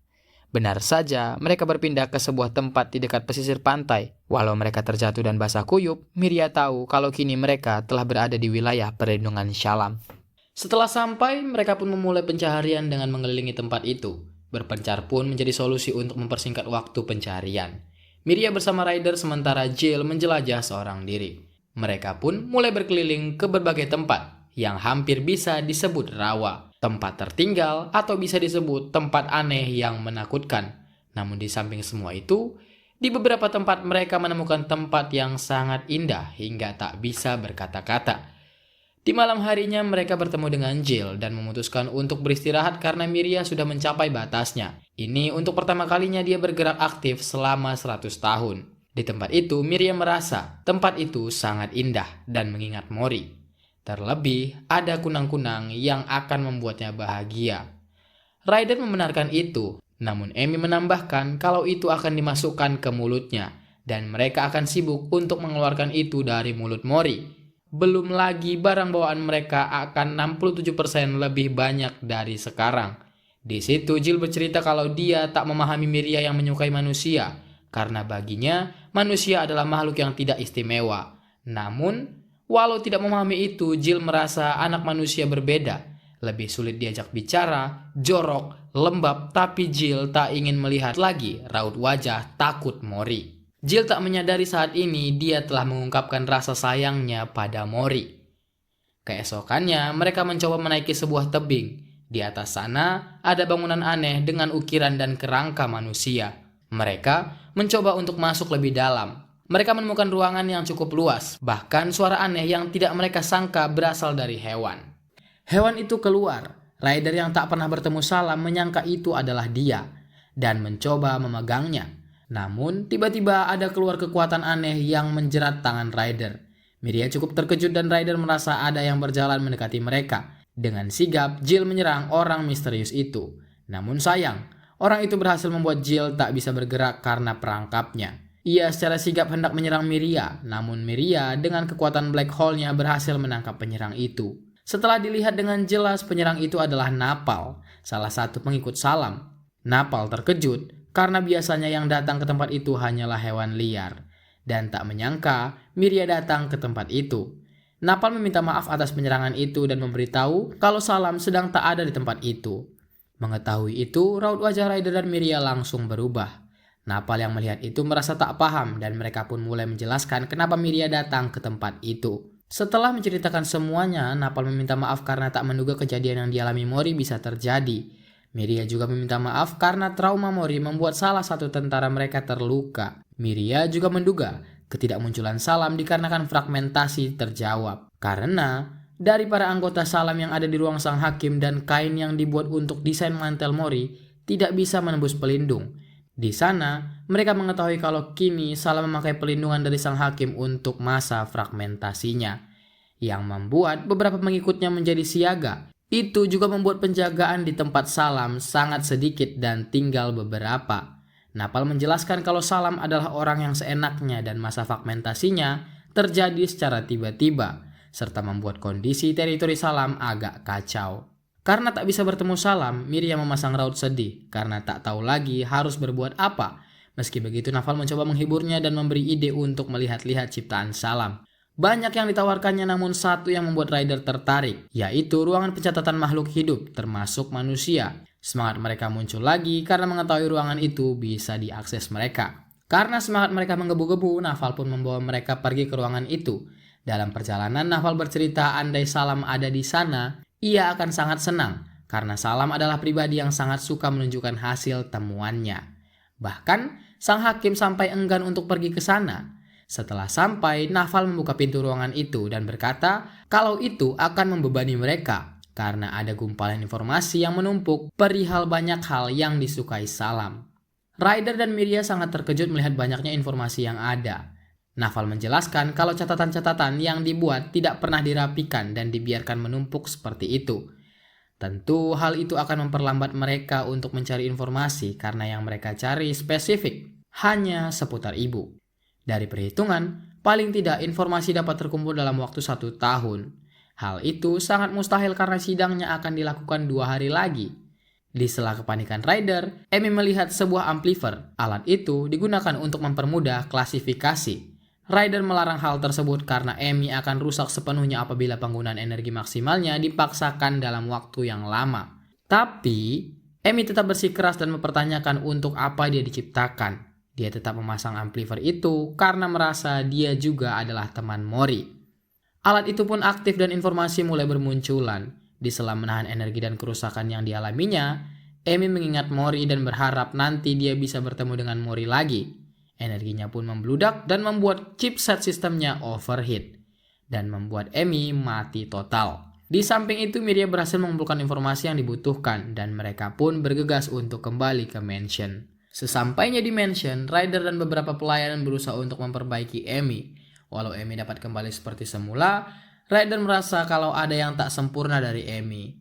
Benar saja, mereka berpindah ke sebuah tempat di dekat pesisir pantai. Walau mereka terjatuh dan basah kuyup, Miria tahu kalau kini mereka telah berada di wilayah perlindungan Shallam. Setelah sampai, mereka pun memulai pencaharian dengan mengelilingi tempat itu. Berpencar pun menjadi solusi untuk mempersingkat waktu pencarian. Miria bersama Ryder sementara Jill menjelajah seorang diri. Mereka pun mulai berkeliling ke berbagai tempat yang hampir bisa disebut rawa, tempat tertinggal atau bisa disebut tempat aneh yang menakutkan. Namun di samping semua itu, di beberapa tempat mereka menemukan tempat yang sangat indah hingga tak bisa berkata-kata. Di malam harinya mereka bertemu dengan Jill dan memutuskan untuk beristirahat karena Miria sudah mencapai batasnya. Ini untuk pertama kalinya dia bergerak aktif selama 100 tahun. Di tempat itu Miria merasa tempat itu sangat indah dan mengingat Mori. Terlebih ada kunang-kunang yang akan membuatnya bahagia. Ryder membenarkan itu, namun Amy menambahkan kalau itu akan dimasukkan ke mulutnya dan mereka akan sibuk untuk mengeluarkan itu dari mulut Mori. Belum lagi barang bawaan mereka akan 67% lebih banyak dari sekarang. Di situ Jill bercerita kalau dia tak memahami Miria yang menyukai manusia, karena baginya manusia adalah makhluk yang tidak istimewa. Namun, walau tidak memahami itu, Jill merasa anak manusia berbeda. Lebih sulit diajak bicara, jorok, lembab, tapi Jill tak ingin melihat lagi raut wajah takut Mori. Jill tak menyadari saat ini dia telah mengungkapkan rasa sayangnya pada Mori. Keesokannya, mereka mencoba menaiki sebuah tebing. Di atas sana, ada bangunan aneh dengan ukiran dan kerangka manusia. Mereka mencoba untuk masuk lebih dalam. Mereka menemukan ruangan yang cukup luas, bahkan suara aneh yang tidak mereka sangka berasal dari hewan. Hewan itu keluar. Ryder yang tak pernah bertemu Salam menyangka itu adalah dia, dan mencoba memegangnya. Namun, tiba-tiba ada keluar kekuatan aneh yang menjerat tangan Ryder. Miria cukup terkejut dan Ryder merasa ada yang berjalan mendekati mereka. Dengan sigap, Jill menyerang orang misterius itu. Namun sayang, orang itu berhasil membuat Jill tak bisa bergerak karena perangkapnya. Ia secara sigap hendak menyerang Miria, namun Miria dengan kekuatan black hole-nya berhasil menangkap penyerang itu. Setelah dilihat dengan jelas, penyerang itu adalah Napal, salah satu pengikut Salam. Napal terkejut karena biasanya yang datang ke tempat itu hanyalah hewan liar, dan tak menyangka Miria datang ke tempat itu. Napal meminta maaf atas penyerangan itu dan memberitahu kalau Salam sedang tak ada di tempat itu. Mengetahui itu, raut wajah Ryder dan Miria langsung berubah. Napal yang melihat itu merasa tak paham dan mereka pun mulai menjelaskan kenapa Miria datang ke tempat itu. Setelah menceritakan semuanya, Napal meminta maaf karena tak menduga kejadian yang dialami Mori bisa terjadi. Miria juga meminta maaf karena trauma Mori membuat salah satu tentara mereka terluka. Miria juga menduga ketidakmunculan Salam dikarenakan fragmentasi terjawab. Karena dari para anggota Salam yang ada di ruang sang hakim dan kain yang dibuat untuk desain mantel Mori tidak bisa menembus pelindung. Di sana, mereka mengetahui kalau kini Salam memakai pelindungan dari sang hakim untuk masa fragmentasinya, yang membuat beberapa pengikutnya menjadi siaga. Itu juga membuat penjagaan di tempat Salam sangat sedikit dan tinggal beberapa. Napal menjelaskan kalau Salam adalah orang yang seenaknya dan masa fragmentasinya terjadi secara tiba-tiba, serta membuat kondisi teritori Salam agak kacau. Karena tak bisa bertemu Salam, Miria memasang raut sedih karena tak tahu lagi harus berbuat apa. Meski begitu, Napal mencoba menghiburnya dan memberi ide untuk melihat-lihat ciptaan Salam. Banyak yang ditawarkannya, namun satu yang membuat Ryder tertarik, yaitu ruangan pencatatan makhluk hidup, termasuk manusia. Semangat mereka muncul lagi karena mengetahui ruangan itu bisa diakses mereka. Karena semangat mereka menggebu-gebu, Napal pun membawa mereka pergi ke ruangan itu. Dalam perjalanan, Napal bercerita andai Salam ada di sana, ia akan sangat senang, karena Salam adalah pribadi yang sangat suka menunjukkan hasil temuannya. Bahkan, sang hakim sampai enggan untuk pergi ke sana. Setelah sampai, Napal membuka pintu ruangan itu dan berkata kalau itu akan membebani mereka karena ada gumpalan informasi yang menumpuk perihal banyak hal yang disukai Salam. Ryder dan Miria sangat terkejut melihat banyaknya informasi yang ada. Napal menjelaskan kalau catatan-catatan yang dibuat tidak pernah dirapikan dan dibiarkan menumpuk seperti itu. Tentu hal itu akan memperlambat mereka untuk mencari informasi karena yang mereka cari spesifik hanya seputar ibu. Dari perhitungan, paling tidak informasi dapat terkumpul dalam waktu 1 tahun. Hal itu sangat mustahil karena sidangnya akan dilakukan 2 hari lagi. Di sela kepanikan Ryder, Amy melihat sebuah amplifier. Alat itu digunakan untuk mempermudah klasifikasi. Ryder melarang hal tersebut karena Amy akan rusak sepenuhnya apabila penggunaan energi maksimalnya dipaksakan dalam waktu yang lama. Tapi, Amy tetap bersikeras dan mempertanyakan untuk apa dia diciptakan. Dia tetap memasang amplifier itu karena merasa dia juga adalah teman Mori. Alat itu pun aktif dan informasi mulai bermunculan. Di sela menahan energi dan kerusakan yang dialaminya, Amy mengingat Mori dan berharap nanti dia bisa bertemu dengan Mori lagi. Energinya pun membludak dan membuat chipset sistemnya overheat dan membuat Amy mati total. Di samping itu, Miria berhasil mengumpulkan informasi yang dibutuhkan dan mereka pun bergegas untuk kembali ke mansion. Sesampainya di mansion, Ryder dan beberapa pelayan berusaha untuk memperbaiki Amy. Walau Amy dapat kembali seperti semula, Ryder merasa kalau ada yang tak sempurna dari Amy.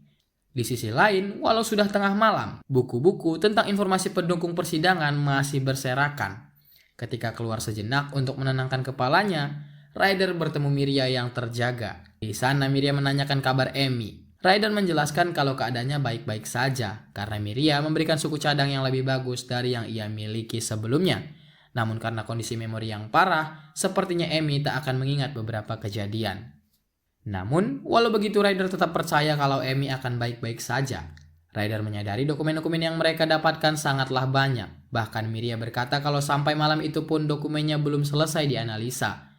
Di sisi lain, walau sudah tengah malam, buku-buku tentang informasi pendukung persidangan masih berserakan. Ketika keluar sejenak untuk menenangkan kepalanya, Ryder bertemu Miria yang terjaga. Di sana Miria menanyakan kabar Amy. Ryder menjelaskan kalau keadaannya baik-baik saja karena Miria memberikan suku cadang yang lebih bagus dari yang ia miliki sebelumnya. Namun karena kondisi memori yang parah, sepertinya Amy tak akan mengingat beberapa kejadian. Namun, walau begitu Ryder tetap percaya kalau Amy akan baik-baik saja. Ryder menyadari dokumen-dokumen yang mereka dapatkan sangatlah banyak. Bahkan Miria berkata kalau sampai malam itu pun dokumennya belum selesai dianalisa.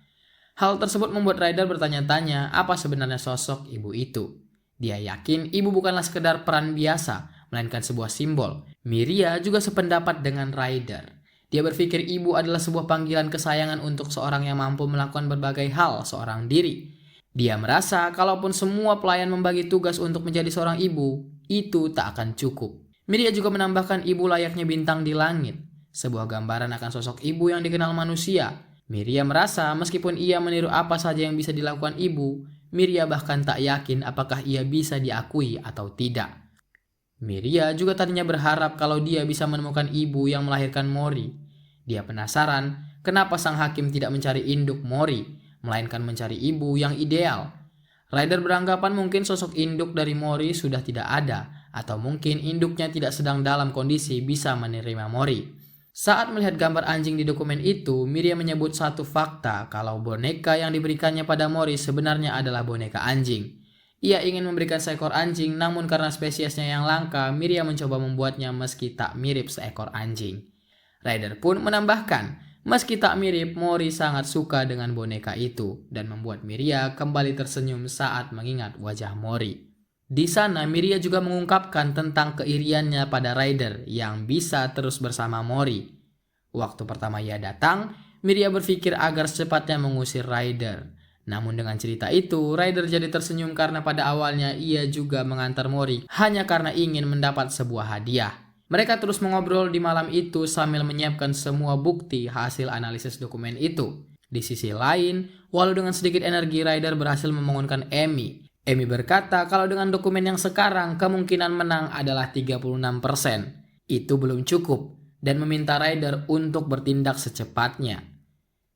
Hal tersebut membuat Ryder bertanya-tanya apa sebenarnya sosok ibu itu. Dia yakin ibu bukanlah sekedar peran biasa, melainkan sebuah simbol. Miria juga sependapat dengan Ryder. Dia berpikir ibu adalah sebuah panggilan kesayangan untuk seorang yang mampu melakukan berbagai hal seorang diri. Dia merasa kalaupun semua pelayan membagi tugas untuk menjadi seorang ibu, itu tak akan cukup. Miria juga menambahkan ibu layaknya bintang di langit, sebuah gambaran akan sosok ibu yang dikenal manusia. Miria merasa meskipun ia meniru apa saja yang bisa dilakukan ibu, Miria bahkan tak yakin apakah ia bisa diakui atau tidak. Miria juga tadinya berharap kalau dia bisa menemukan ibu yang melahirkan Mori. Dia penasaran kenapa sang hakim tidak mencari induk Mori, melainkan mencari ibu yang ideal. Ryder beranggapan mungkin sosok induk dari Mori sudah tidak ada, atau mungkin induknya tidak sedang dalam kondisi bisa menerima Mori. Saat melihat gambar anjing di dokumen itu, Miria menyebut satu fakta kalau boneka yang diberikannya pada Mori sebenarnya adalah boneka anjing. Ia ingin memberikan seekor anjing, namun karena spesiesnya yang langka, Miria mencoba membuatnya meski tak mirip seekor anjing. Ryder pun menambahkan, meski tak mirip, Mori sangat suka dengan boneka itu dan membuat Miria kembali tersenyum saat mengingat wajah Mori. Di sana Miria juga mengungkapkan tentang keiriannya pada Ryder yang bisa terus bersama Mori. Waktu pertama ia datang, Miria berpikir agar secepatnya mengusir Ryder. Namun dengan cerita itu, Ryder jadi tersenyum karena pada awalnya ia juga mengantar Mori hanya karena ingin mendapat sebuah hadiah. Mereka terus mengobrol di malam itu sambil menyiapkan semua bukti hasil analisis dokumen itu. Di sisi lain, walau dengan sedikit energi Ryder berhasil membangunkan Amy. Amy berkata kalau dengan dokumen yang sekarang kemungkinan menang adalah 36%. Itu belum cukup dan meminta Ryder untuk bertindak secepatnya.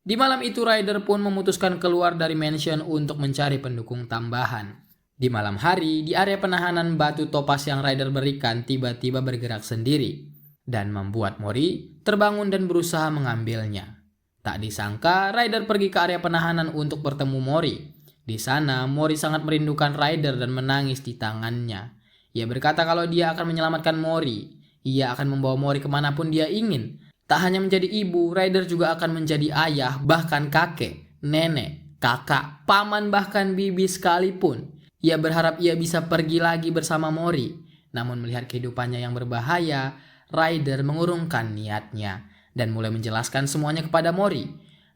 Di malam itu Ryder pun memutuskan keluar dari mansion untuk mencari pendukung tambahan. Di malam hari, di area penahanan batu topas yang Ryder berikan tiba-tiba bergerak sendiri dan membuat Mori terbangun dan berusaha mengambilnya. Tak disangka Ryder pergi ke area penahanan untuk bertemu Mori. Di sana, Mori sangat merindukan Ryder dan menangis di tangannya. Ia berkata kalau dia akan menyelamatkan Mori. Ia akan membawa Mori kemanapun dia ingin. Tak hanya menjadi ibu, Ryder juga akan menjadi ayah, bahkan kakek, nenek, kakak, paman, bahkan bibi sekalipun. Ia berharap ia bisa pergi lagi bersama Mori. Namun melihat kehidupannya yang berbahaya, Ryder mengurungkan niatnya dan mulai menjelaskan semuanya kepada Mori.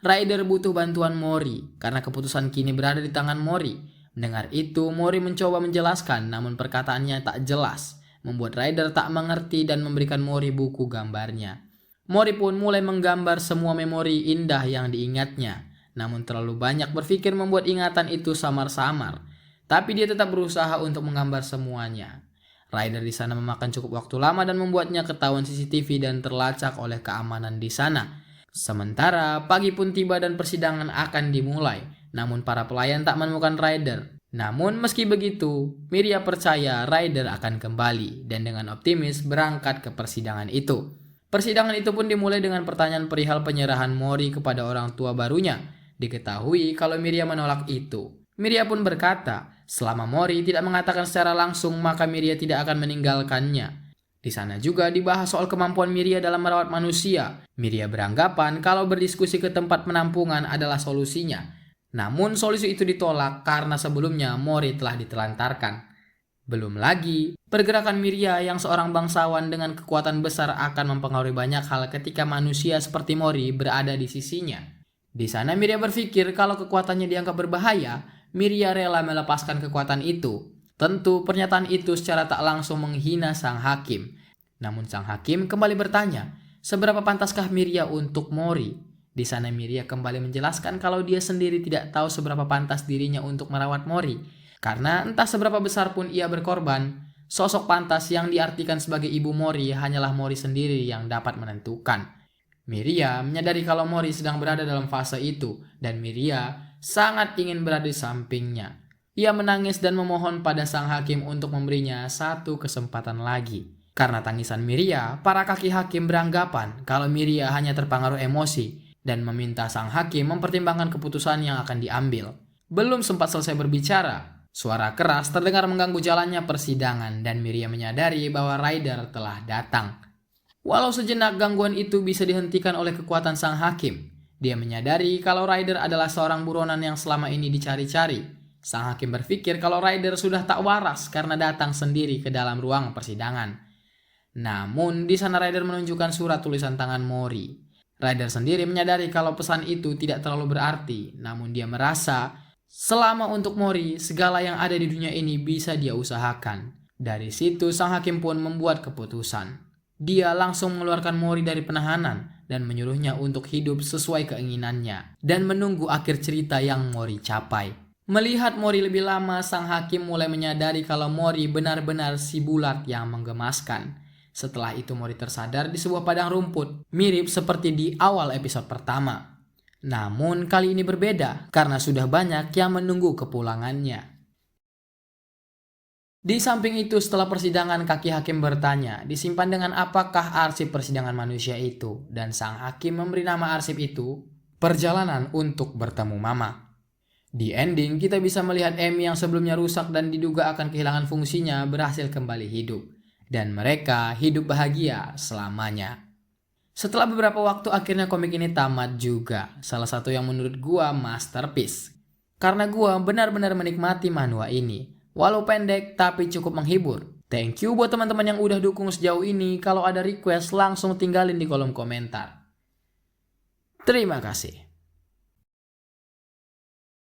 Ryder butuh bantuan Mori karena keputusan kini berada di tangan Mori. Mendengar itu, Mori mencoba menjelaskan namun perkataannya tak jelas, membuat Ryder tak mengerti dan memberikan Mori buku gambarnya. Mori pun mulai menggambar semua memori indah yang diingatnya, namun terlalu banyak berpikir membuat ingatan itu samar-samar. Tapi dia tetap berusaha untuk menggambar semuanya. Ryder di sana memakan cukup waktu lama dan membuatnya ketahuan CCTV dan terlacak oleh keamanan di sana. Sementara pagi pun tiba dan persidangan akan dimulai. Namun para pelayan tak menemukan Ryder. Namun meski begitu, Miria percaya Ryder akan kembali dan dengan optimis berangkat ke persidangan itu. Persidangan itu pun dimulai dengan pertanyaan perihal penyerahan Mori kepada orang tua barunya. Diketahui kalau Miria menolak itu. Miria pun berkata, selama Mori tidak mengatakan secara langsung maka Miria tidak akan meninggalkannya. Di sana juga dibahas soal kemampuan Miria dalam merawat manusia. Miria beranggapan kalau berdiskusi ke tempat penampungan adalah solusinya. Namun solusi itu ditolak karena sebelumnya Mori telah ditelantarkan. Belum lagi, pergerakan Miria yang seorang bangsawan dengan kekuatan besar akan mempengaruhi banyak hal ketika manusia seperti Mori berada di sisinya. Di sana Miria berpikir kalau kekuatannya dianggap berbahaya, Miria rela melepaskan kekuatan itu. Tentu pernyataan itu secara tak langsung menghina sang hakim. Namun sang hakim kembali bertanya, seberapa pantaskah Miria untuk Mori? Di sana Miria kembali menjelaskan kalau dia sendiri tidak tahu seberapa pantas dirinya untuk merawat Mori. Karena entah seberapa besar pun ia berkorban, sosok pantas yang diartikan sebagai ibu Mori hanyalah Mori sendiri yang dapat menentukan. Miria menyadari kalau Mori sedang berada dalam fase itu dan Miria sangat ingin berada di sampingnya. Ia menangis dan memohon pada sang hakim untuk memberinya satu kesempatan lagi. Karena tangisan Miria, para kaki hakim beranggapan kalau Miria hanya terpengaruh emosi dan meminta sang hakim mempertimbangkan keputusan yang akan diambil. Belum sempat selesai berbicara, suara keras terdengar mengganggu jalannya persidangan dan Miria menyadari bahwa Ryder telah datang. Walau sejenak gangguan itu bisa dihentikan oleh kekuatan sang hakim, dia menyadari kalau Ryder adalah seorang buronan yang selama ini dicari-cari. Sang hakim berpikir kalau Ryder sudah tak waras karena datang sendiri ke dalam ruang persidangan. Namun di sana Ryder menunjukkan surat tulisan tangan Mori. Ryder sendiri menyadari kalau pesan itu tidak terlalu berarti, namun dia merasa selama untuk Mori, segala yang ada di dunia ini bisa dia usahakan. Dari situ sang hakim pun membuat keputusan. Dia langsung mengeluarkan Mori dari penahanan dan menyuruhnya untuk hidup sesuai keinginannya dan menunggu akhir cerita yang Mori capai. Melihat Mori lebih lama, sang hakim mulai menyadari kalau Mori benar-benar si bulat yang menggemaskan. Setelah itu Mori tersadar di sebuah padang rumput, mirip seperti di awal episode pertama. Namun kali ini berbeda karena sudah banyak yang menunggu kepulangannya. Di samping itu setelah persidangan kaki hakim bertanya, disimpan dengan apakah arsip persidangan manusia itu? Dan sang hakim memberi nama arsip itu, Perjalanan untuk Bertemu Mama. Di ending kita bisa melihat Amy yang sebelumnya rusak dan diduga akan kehilangan fungsinya berhasil kembali hidup. Dan mereka hidup bahagia selamanya. Setelah beberapa waktu akhirnya komik ini tamat juga. Salah satu yang menurut gua masterpiece. Karena gua benar-benar menikmati manhwa ini. Walau pendek tapi cukup menghibur. Thank you buat teman-teman yang udah dukung sejauh ini. Kalau ada request langsung tinggalin di kolom komentar. Terima kasih.